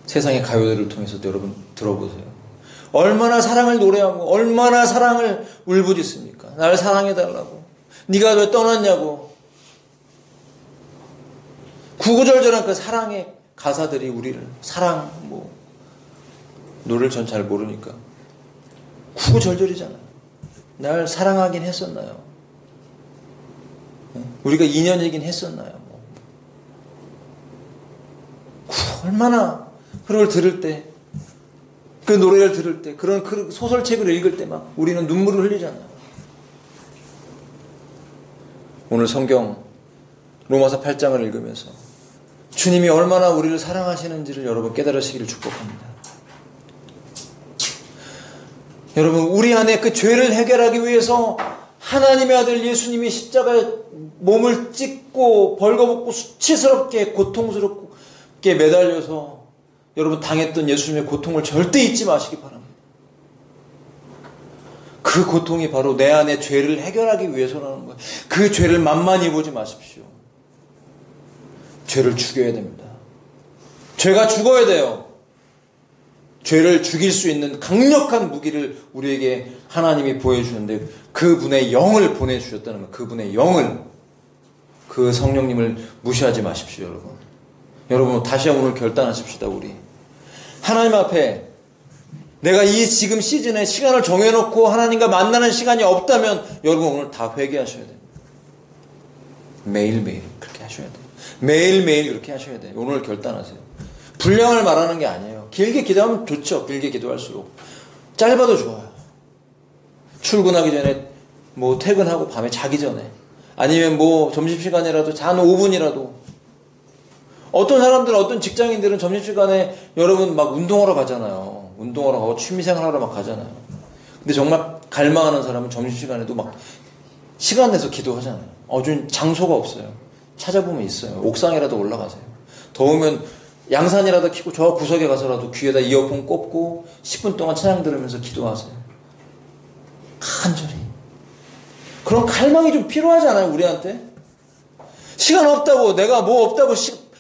세상의 가요들을 통해서도 여러분 들어보세요. 얼마나 사랑을 노래하고 얼마나 사랑을 울부짖습니까? 나를 사랑해달라고. 네가 왜 떠났냐고. 구구절절한 그 사랑의 가사들이 우리를 사랑 노래를 전 잘 모르니까 구구절절이잖아요. 날 사랑하긴 했었나요? 우리가 인연이긴 했었나요? 얼마나 그걸 들을 때, 그 노래를 들을 때, 그런 소설책을 읽을 때 막 우리는 눈물을 흘리잖아요. 오늘 성경 로마서 8장을 읽으면서 주님이 얼마나 우리를 사랑하시는지를 여러분 깨달으시기를 축복합니다. 여러분 우리 안에 그 죄를 해결하기 위해서 하나님의 아들 예수님이 십자가에 몸을 찢고 벌거벗고 수치스럽게 고통스럽게 매달려서 여러분 당했던 예수님의 고통을 절대 잊지 마시기 바랍니다. 그 고통이 바로 내 안에 죄를 해결하기 위해서라는 거예요. 그 죄를 만만히 보지 마십시오. 죄를 죽여야 됩니다. 죄가 죽어야 돼요. 죄를 죽일 수 있는 강력한 무기를 우리에게 하나님이 보여주는데 그분의 영을 보내주셨다는 것. 그분의 영을, 그 성령님을 무시하지 마십시오, 여러분. 여러분 다시 오늘 결단하십시다. 우리 하나님 앞에 내가 이 지금 시즌에 시간을 정해놓고 하나님과 만나는 시간이 없다면 여러분 오늘 다 회개하셔야 됩니다. 매일매일 그렇게 하셔야 돼요. 매일매일 그렇게 하셔야 돼요. 오늘 결단하세요. 분량을 말하는 게 아니에요. 길게 기도하면 좋죠. 길게 기도할수록. 짧아도 좋아요. 출근하기 전에 뭐 퇴근하고 밤에 자기 전에 아니면 뭐 점심시간이라도 한 5분이라도. 어떤 사람들은, 어떤 직장인들은 점심시간에 여러분 막 운동하러 가잖아요. 운동하러 가고 취미생활하러 막 가잖아요. 근데 정말 갈망하는 사람은 점심시간에도 막 시간 내서 기도하잖아요. 좀 장소가 없어요. 찾아보면 있어요. 옥상이라도 올라가세요. 더우면 양산이라도 켜고 저 구석에 가서라도 귀에다 이어폰 꽂고 10분 동안 찬양 들으면서 기도하세요. 간절히. 그런 갈망이 좀 필요하지 않아요, 우리한테? 시간 없다고, 내가 뭐 없다고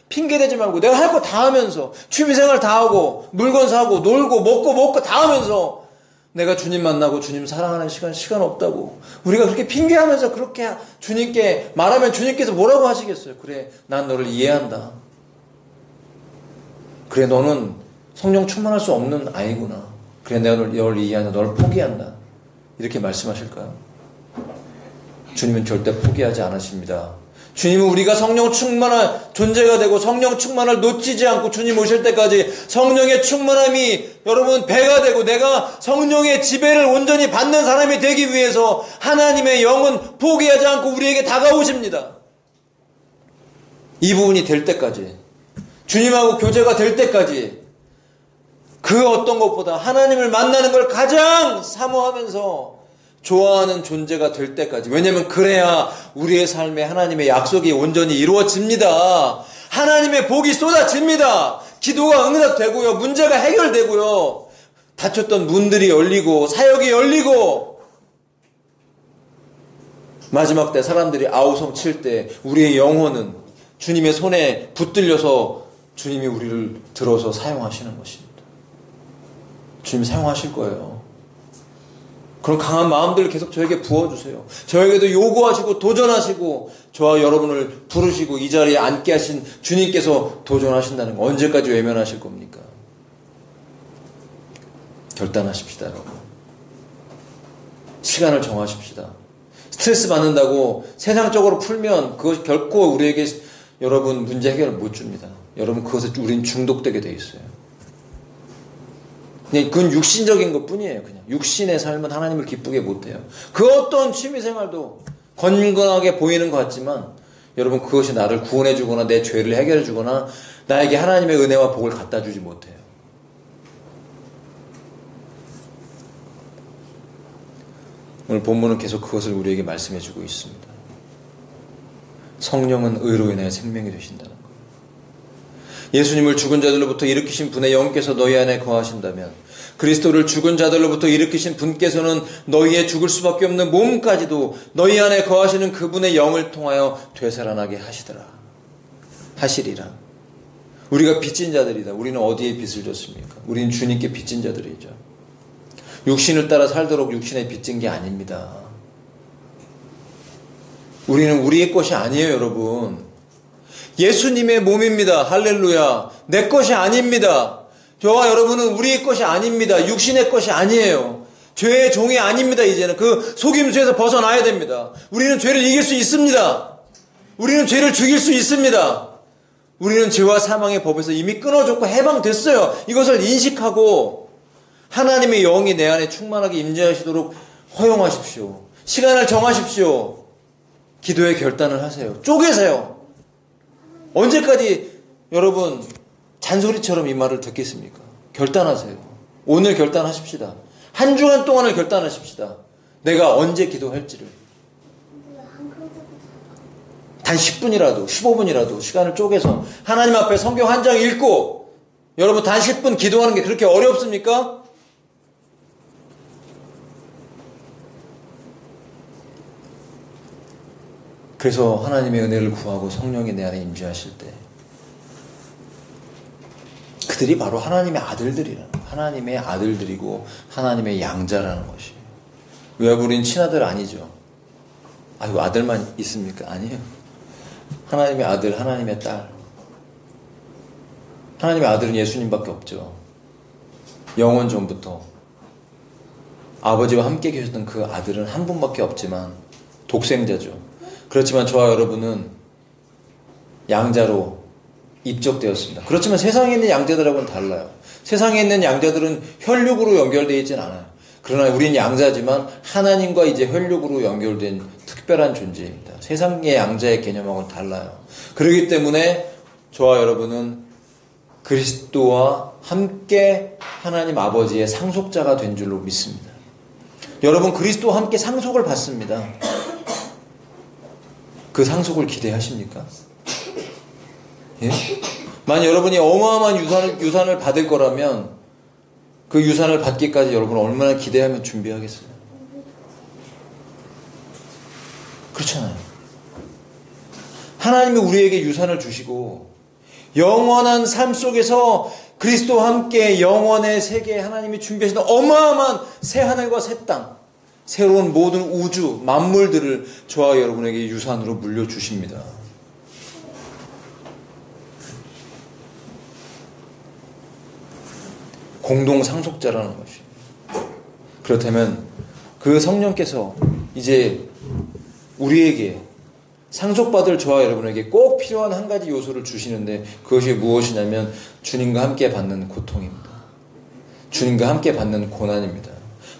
핑계대지 말고 내가 할 거 다 하면서 취미생활 다 하고 물건 사고 놀고 먹고 다 하면서 내가 주님 만나고 주님 사랑하는 시간 없다고 우리가 그렇게 핑계하면서 그렇게 주님께 말하면 주님께서 뭐라고 하시겠어요? 그래, 난 너를 이해한다. 그래, 너는 성령 충만할 수 없는 아이구나. 그래, 내가 너를 이해한다. 너를 포기한다. 이렇게 말씀하실까요? 주님은 절대 포기하지 않으십니다. 주님은 우리가 성령 충만한 존재가 되고 성령 충만을 놓치지 않고 주님 오실 때까지 성령의 충만함이 여러분 배가 되고 내가 성령의 지배를 온전히 받는 사람이 되기 위해서 하나님의 영은 포기하지 않고 우리에게 다가오십니다. 이 부분이 될 때까지, 주님하고 교제가 될 때까지 그 어떤 것보다 하나님을 만나는 걸 가장 사모하면서 좋아하는 존재가 될 때까지. 왜냐하면 그래야 우리의 삶에 하나님의 약속이 온전히 이루어집니다. 하나님의 복이 쏟아집니다. 기도가 응답되고요. 문제가 해결되고요. 닫혔던 문들이 열리고 사역이 열리고 마지막 때 사람들이 아우성 칠 때 우리의 영혼은 주님의 손에 붙들려서 주님이 우리를 들어서 사용하시는 것입니다. 주님 사용하실 거예요. 그런 강한 마음들을 계속 저에게 부어주세요. 저에게도 요구하시고 도전하시고 저와 여러분을 부르시고 이 자리에 앉게 하신 주님께서 도전하신다는 거 언제까지 외면하실 겁니까? 결단하십시다, 여러분. 시간을 정하십시다. 스트레스 받는다고 세상적으로 풀면 그것이 결코 우리에게 여러분 문제 해결을 못 줍니다. 여러분 그것에 우린 중독되게 돼 있어요. 그건 육신적인 것 뿐이에요. 그냥 육신의 삶은 하나님을 기쁘게 못해요. 그 어떤 취미생활도 건강하게 보이는 것 같지만 여러분 그것이 나를 구원해 주거나 내 죄를 해결해 주거나 나에게 하나님의 은혜와 복을 갖다 주지 못해요. 오늘 본문은 계속 그것을 우리에게 말씀해 주고 있습니다. 성령은 의로 인하여 생명이 되신다는 것. 예수님을 죽은 자들로부터 일으키신 분의 영께서 너희 안에 거하신다면 그리스도를 죽은 자들로부터 일으키신 분께서는 너희의 죽을 수밖에 없는 몸까지도 너희 안에 거하시는 그분의 영을 통하여 되살아나게 하시리라. 우리가 빚진 자들이다. 우리는 어디에 빚을 졌습니까? 우리는 주님께 빚진 자들이죠. 육신을 따라 살도록 육신에 빚진 게 아닙니다. 우리는 우리의 것이 아니에요, 여러분. 예수님의 몸입니다. 할렐루야. 내 것이 아닙니다. 저와 여러분은 우리의 것이 아닙니다. 육신의 것이 아니에요. 죄의 종이 아닙니다. 이제는 그 속임수에서 벗어나야 됩니다. 우리는 죄를 이길 수 있습니다. 우리는 죄를 죽일 수 있습니다. 우리는 죄와 사망의 법에서 이미 끊어졌고 해방됐어요. 이것을 인식하고 하나님의 영이 내 안에 충만하게 임재하시도록 허용하십시오. 시간을 정하십시오. 기도의 결단을 하세요. 쪼개세요. 언제까지 여러분 잔소리처럼 이 말을 듣겠습니까? 결단하세요. 오늘 결단하십시다. 한 주간 동안을 결단하십시다. 내가 언제 기도할지를. 단 10분이라도 15분이라도 시간을 쪼개서 하나님 앞에 성경 한 장 읽고 여러분 단 10분 기도하는 게 그렇게 어렵습니까? 그래서 하나님의 은혜를 구하고 성령이 내 안에 임재하실 때 그들이 바로 하나님의 아들들이라는 거예요. 하나님의 아들들이고 하나님의 양자라는 것이. 왜 우린 친아들 아니죠? 아이고 아들만 있습니까? 아니에요. 하나님의 아들, 하나님의 딸. 하나님의 아들은 예수님밖에 없죠. 영원 전부터 아버지와 함께 계셨던 그 아들은 한 분밖에 없지만 독생자죠. 그렇지만 저와 여러분은 양자로 입적되었습니다. 그렇지만 세상에 있는 양자들하고는 달라요. 세상에 있는 양자들은 혈육으로 연결되어 있진 않아요. 그러나 우리는 양자지만 하나님과 이제 혈육으로 연결된 특별한 존재입니다. 세상의 양자의 개념하고는 달라요. 그렇기 때문에 저와 여러분은 그리스도와 함께 하나님 아버지의 상속자가 된 줄로 믿습니다. 여러분 그리스도와 함께 상속을 받습니다. 그 상속을 기대하십니까? 예? 만약 여러분이 어마어마한 유산을 받을 거라면 그 유산을 받기까지 여러분 얼마나 기대하며 준비하겠어요? 그렇잖아요. 하나님이 우리에게 유산을 주시고 영원한 삶 속에서 그리스도와 함께 영원의 세계에 하나님이 준비하신 어마어마한 새 하늘과 새 땅, 새로운 모든 우주, 만물들을 저와 여러분에게 유산으로 물려주십니다. 공동 상속자라는 것이. 그렇다면 그 성령께서 이제 우리에게 상속받을 저와 여러분에게 꼭 필요한 한 가지 요소를 주시는데 그것이 무엇이냐면 주님과 함께 받는 고통입니다. 주님과 함께 받는 고난입니다.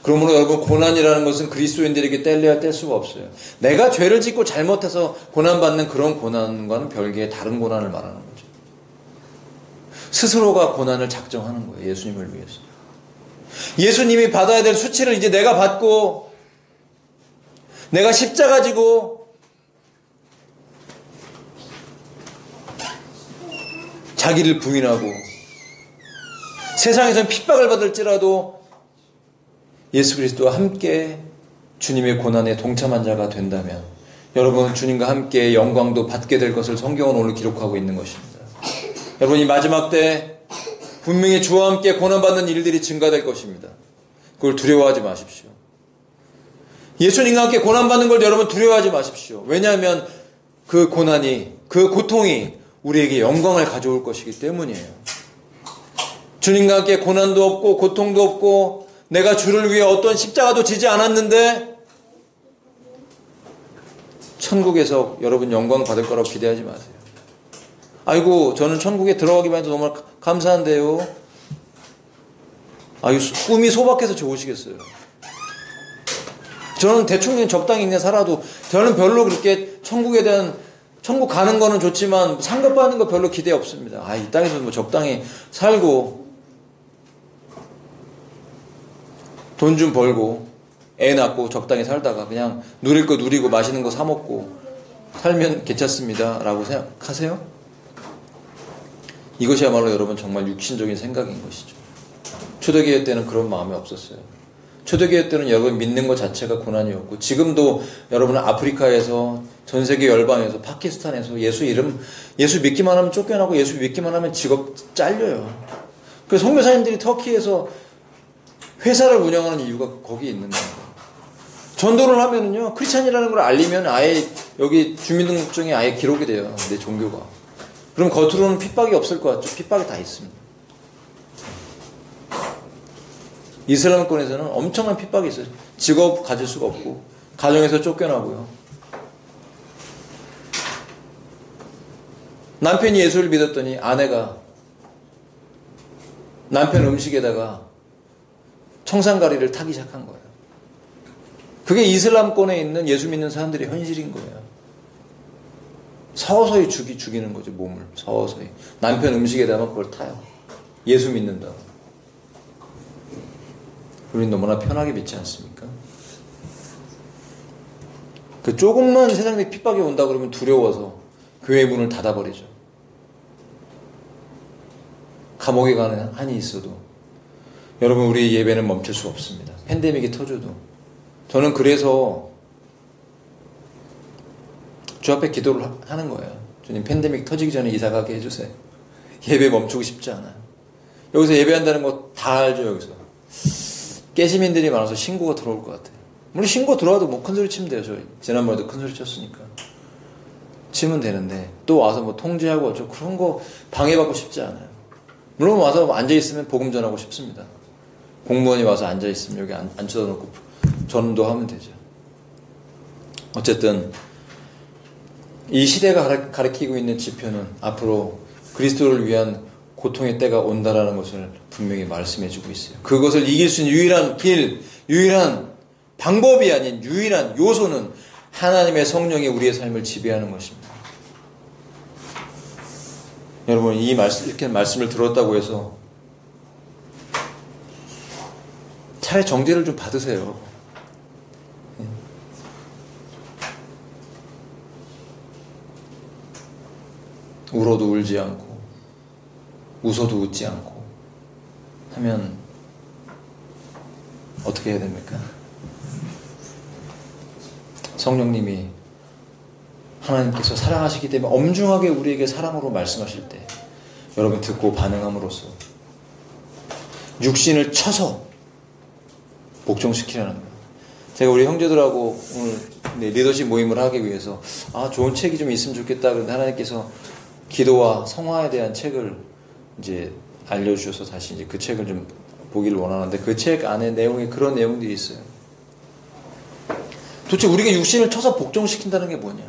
그러므로 여러분 고난이라는 것은 그리스도인들에게 뗄래야 뗄 수가 없어요. 내가 죄를 짓고 잘못해서 고난받는 그런 고난과는 별개의 다른 고난을 말하는 거죠. 스스로가 고난을 작정하는 거예요. 예수님을 위해서. 예수님이 받아야 될 수치를 이제 내가 받고 내가 십자가 지고 자기를 부인하고 세상에서는 핍박을 받을지라도 예수 그리스도와 함께 주님의 고난에 동참한 자가 된다면 여러분 주님과 함께 영광도 받게 될 것을 성경은 오늘 기록하고 있는 것입니다. 여러분 이 마지막 때 분명히 주와 함께 고난받는 일들이 증가될 것입니다. 그걸 두려워하지 마십시오. 예수님과 함께 고난받는 걸 여러분 두려워하지 마십시오. 왜냐하면 그 고난이, 그 고통이 우리에게 영광을 가져올 것이기 때문이에요. 주님과 함께 고난도 없고 고통도 없고 내가 주를 위해 어떤 십자가도 지지 않았는데 천국에서 여러분 영광 받을 거라고 기대하지 마세요. 아이고 저는 천국에 들어가기만 해도 정말 감사한데요. 아유 꿈이 소박해서 좋으시겠어요. 저는 대충 그냥 적당히 그냥 살아도 저는 별로 그렇게 천국에 대한 천국 가는 거는 좋지만 상급받는 거 별로 기대 없습니다. 아, 이 땅에서 뭐 적당히 살고 돈 좀 벌고 애 낳고 적당히 살다가 그냥 누릴 거 누리고 맛있는 거 사 먹고 살면 괜찮습니다. 라고 생각하세요? 이것이야말로 여러분 정말 육신적인 생각인 것이죠. 초대교회 때는 그런 마음이 없었어요. 초대교회 때는 여러분 믿는 것 자체가 고난이었고 지금도 여러분은 아프리카에서 전세계 열방에서 파키스탄에서 예수 믿기만 하면 쫓겨나고 예수 믿기만 하면 직업 잘려요. 그래서 선교사님들이 터키에서 회사를 운영하는 이유가 거기에 있는 거예요. 전도를 하면은요 크리스찬이라는 걸 알리면 아예 여기 주민등록증에 아예 기록이 돼요. 내 종교가. 그럼 겉으로는 핍박이 없을 것 같죠. 핍박이 다 있습니다. 이슬람권에서는 엄청난 핍박이 있어요. 직업 가질 수가 없고 가정에서 쫓겨나고요. 남편이 예수를 믿었더니 아내가 남편 음식에다가 청산가리를 타기 시작한 거예요. 그게 이슬람권에 있는 예수 믿는 사람들의 현실인 거예요. 서서히 죽이는 거죠. 몸을 서서히. 남편 음식에다가 그걸 타요. 예수 믿는다고. 우린 너무나 편하게 믿지 않습니까? 그 조금만 세상에 핍박이 온다 그러면 두려워서 교회 문을 닫아버리죠. 감옥에 가는 한이 있어도 여러분 우리의 예배는 멈출 수 없습니다. 팬데믹이 터져도. 저는 그래서 주 앞에 기도를 하는 거예요. 주님 팬데믹 터지기 전에 이사 가게 해주세요. 예배 멈추고 싶지 않아요. 여기서 예배한다는 거 다 알죠. 여기서 깨시민들이 많아서 신고가 들어올 것 같아요. 물론 신고 들어와도 뭐 큰소리 치면 돼요. 저 지난번에도 큰소리 쳤으니까 치면 되는데, 또 와서 뭐 통제하고 어쩌고 그런 거 방해받고 싶지 않아요. 물론 와서 앉아있으면 복음 전하고 싶습니다. 공무원이 와서 앉아있으면 여기 앉혀다 놓고 전도 하면 되죠. 어쨌든 이 시대가 가리키고 있는 지표는 앞으로 그리스도를 위한 고통의 때가 온다라는 것을 분명히 말씀해주고 있어요. 그것을 이길 수 있는 유일한 길, 유일한 방법이 아닌 유일한 요소는 하나님의 성령이 우리의 삶을 지배하는 것입니다. 여러분, 이렇게 말씀을 들었다고 해서 차라리 정죄를 좀 받으세요. 울어도 울지 않고 웃어도 웃지 않고 하면 어떻게 해야 됩니까? 성령님이, 하나님께서 사랑하시기 때문에 엄중하게 우리에게 사랑으로 말씀하실 때 여러분 듣고 반응함으로써 육신을 쳐서 복종시키라는 거예요. 제가 우리 형제들하고 오늘 리더십 모임을 하기 위해서 좋은 책이 좀 있으면 좋겠다 그런데 하나님께서 기도와 성화에 대한 책을 이제 알려주셔서 다시 이제 그 책을 좀 보기를 원하는데, 그 책 안에 내용에 그런 내용들이 있어요. 도대체 우리가 육신을 쳐서 복종시킨다는 게 뭐냐?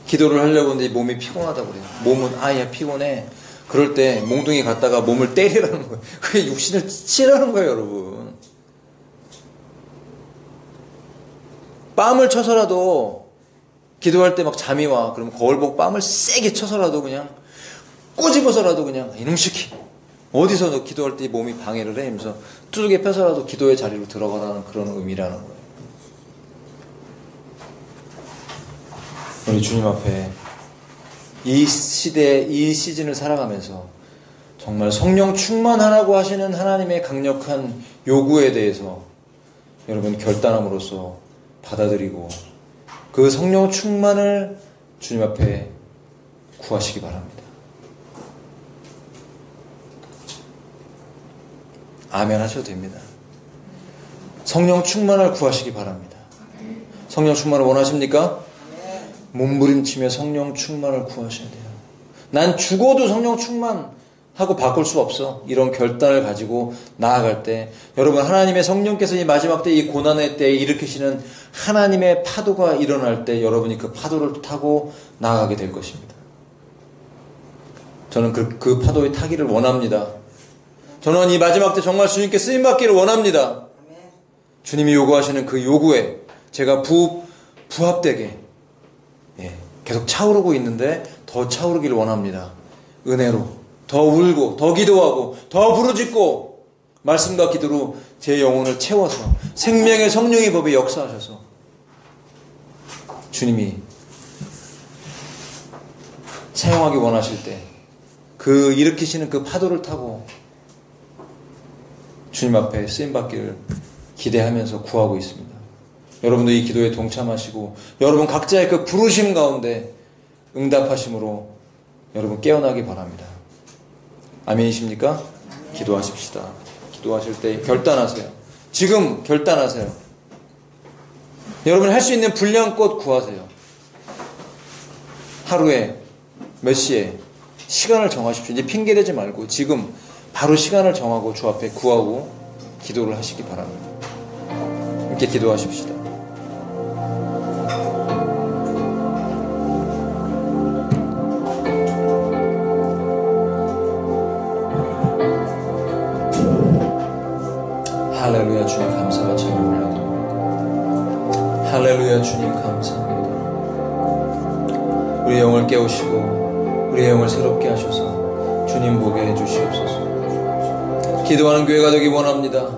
기도를 하려고 하는데 몸이 피곤하다고 그래요. 몸은 야 피곤해. 그럴 때 몽둥이 갖다가 몸을 때리라는 거예요. 그게 육신을 치라는 거예요, 여러분. 뺨을 쳐서라도, 기도할 때 막 잠이 와. 그러면 거울 보고 뺨을 세게 쳐서라도, 그냥 꼬집어서라도 그냥 이놈 새끼, 어디서 너 기도할 때 몸이 방해를 해? 하면서 두들겨 펴서라도 기도의 자리로 들어가라는 그런 의미라는 거예요. 우리 주님 앞에 이 시대, 이 시즌을 살아가면서 정말 성령 충만하라고 하시는 하나님의 강력한 요구에 대해서 여러분 결단함으로써 받아들이고 그 성령 충만을 주님 앞에 구하시기 바랍니다. 아멘 하셔도 됩니다. 성령 충만을 구하시기 바랍니다. 성령 충만을 원하십니까? 몸부림치며 성령 충만을 구하셔야 돼요. 난 죽어도 성령 충만하고 바꿀 수 없어. 이런 결단을 가지고 나아갈 때 여러분, 하나님의 성령께서 이 마지막 때, 이 고난의 때에 일으키시는 하나님의 파도가 일어날 때 여러분이 그 파도를 타고 나아가게 될 것입니다. 저는 그 파도에 타기를 원합니다. 저는 이 마지막 때 정말 주님께 쓰임받기를 원합니다. 주님이 요구하시는 그 요구에 제가 부합되게 계속 차오르고 있는데 더 차오르기를 원합니다. 은혜로 더 울고 더 기도하고 더 부르짖고 말씀과 기도로 제 영혼을 채워서 생명의 성령의 법에 역사하셔서 주님이 사용하기 원하실 때 그 일으키시는 그 파도를 타고 주님 앞에 쓰임받기를 기대하면서 구하고 있습니다. 여러분도 이 기도에 동참하시고 여러분 각자의 그 부르심 가운데 응답하심으로 여러분 깨어나기 바랍니다. 아멘이십니까? 기도하십시다. 기도하실 때 결단하세요. 지금 결단하세요. 여러분 할 수 있는 분량껏 구하세요. 하루에 몇 시에 시간을 정하십시오. 이제 핑계대지 말고 지금 바로 시간을 정하고 주 앞에 구하고 기도를 하시기 바랍니다. 함께 기도하십시다. 할렐루야. 주님 감사와 찬양을 올려드립니다. 할렐루야. 주님 감사합니다. 우리 영을 깨우시고 우리의 영을 새롭게 하셔서 주님 보게 해주시옵소서. 기도하는 교회가 되기 원합니다.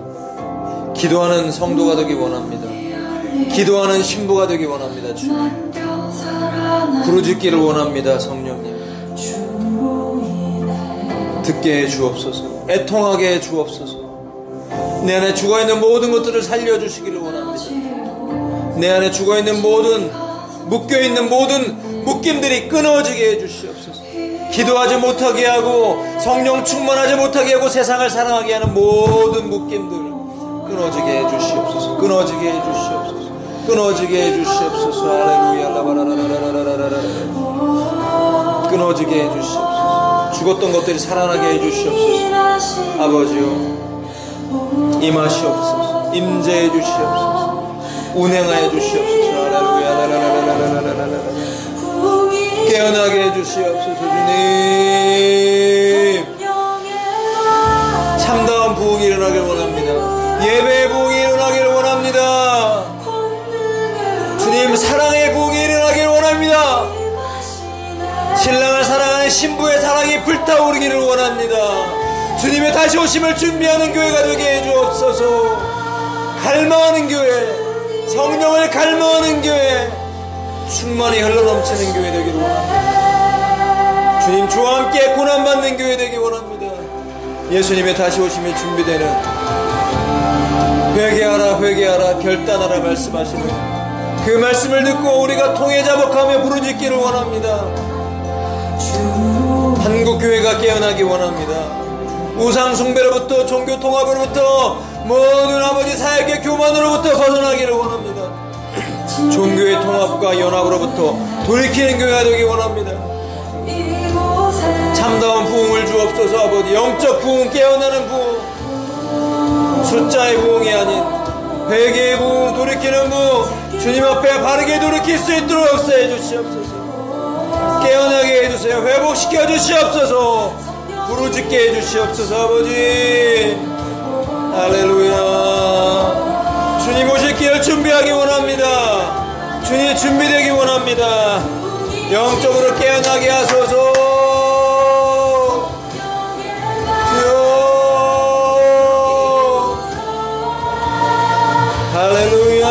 기도하는 성도가 되기 원합니다. 기도하는 신부가 되기 원합니다. 주님 부르짖기를 원합니다. 성령님 듣게 해주옵소서. 애통하게 해주옵소서. 내 안에 죽어있는 모든 것들을 살려주시기를 원합니다. 내 안에 죽어있는 모든 묶여있는 모든 묶임들이 끊어지게 해주시옵소서. 기도하지 못하게 하고 성령 충만하지 못하게 하고 세상을 사랑하게 하는 모든 묶임들 끊어지게 해주시옵소서. 끊어지게 해주시옵소서. 끊어지게 해주시옵소서. 할렐루야. 라바라라라라라라라라. 끊어지게 해주시옵소서. 죽었던 것들이 살아나게 해주시옵소서. 아버지요, 임하시옵소서. 임재해 주시옵소서. 운행하여 주시옵소서. 할렐루야. 라라라라라라라라라. 깨어나게 해주시옵소서. 주님, 참다운 부흥이 일어나길 원합니다. 예배의 부흥이 일어나길 원합니다. 주님, 사랑의 부흥이 일어나길 원합니다. 신랑을 사랑하는 신부의 사랑이 불타오르기를 원합니다. 주님의 다시 오심을 준비하는 교회가 되게 해주옵소서. 갈망하는 교회, 성령을 갈망하는 교회, 충만히 흘러넘치는 교회 되기를 원합니다. 주님, 주와 함께 고난받는 교회 되기 원합니다. 예수님의 다시 오심이 준비되는, 회개하라 회개하라 결단하라 말씀하시는 그 말씀을 듣고 우리가 통회자복하며 부르짖기를 원합니다. 한국교회가 깨어나기 원합니다. 우상숭배로부터, 종교통합으로부터, 모든 아버지 사역의 교만으로부터 벗어나기를 원합니다. 종교의 통합과 연합으로부터 돌이키는 교회가 되기 원합니다. 참다운 부흥을 주옵소서. 아버지, 영적 부흥, 깨어나는 부흥, 숫자의 부흥이 아닌 회개의 부흥, 돌이키는 부흥, 주님 앞에 바르게 돌이킬 수 있도록 역사해 주시옵소서. 깨어나게 해주세요. 회복시켜 주시옵소서. 부르짖게 해주시옵소서. 아버지, 할렐루야. 주님 오실 길을 준비하기 원합니다. 주님 준비되기 원합니다. 영적으로 깨어나게 하소서. 주여, 할렐루야.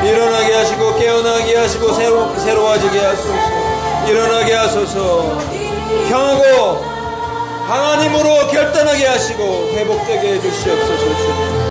일어나게 하시고 깨어나게 하시고 새로워지게 하소서. 일어나게 하소서. 평하고 강한 힘으로 결단하게 하시고 회복되게 해주시옵소서.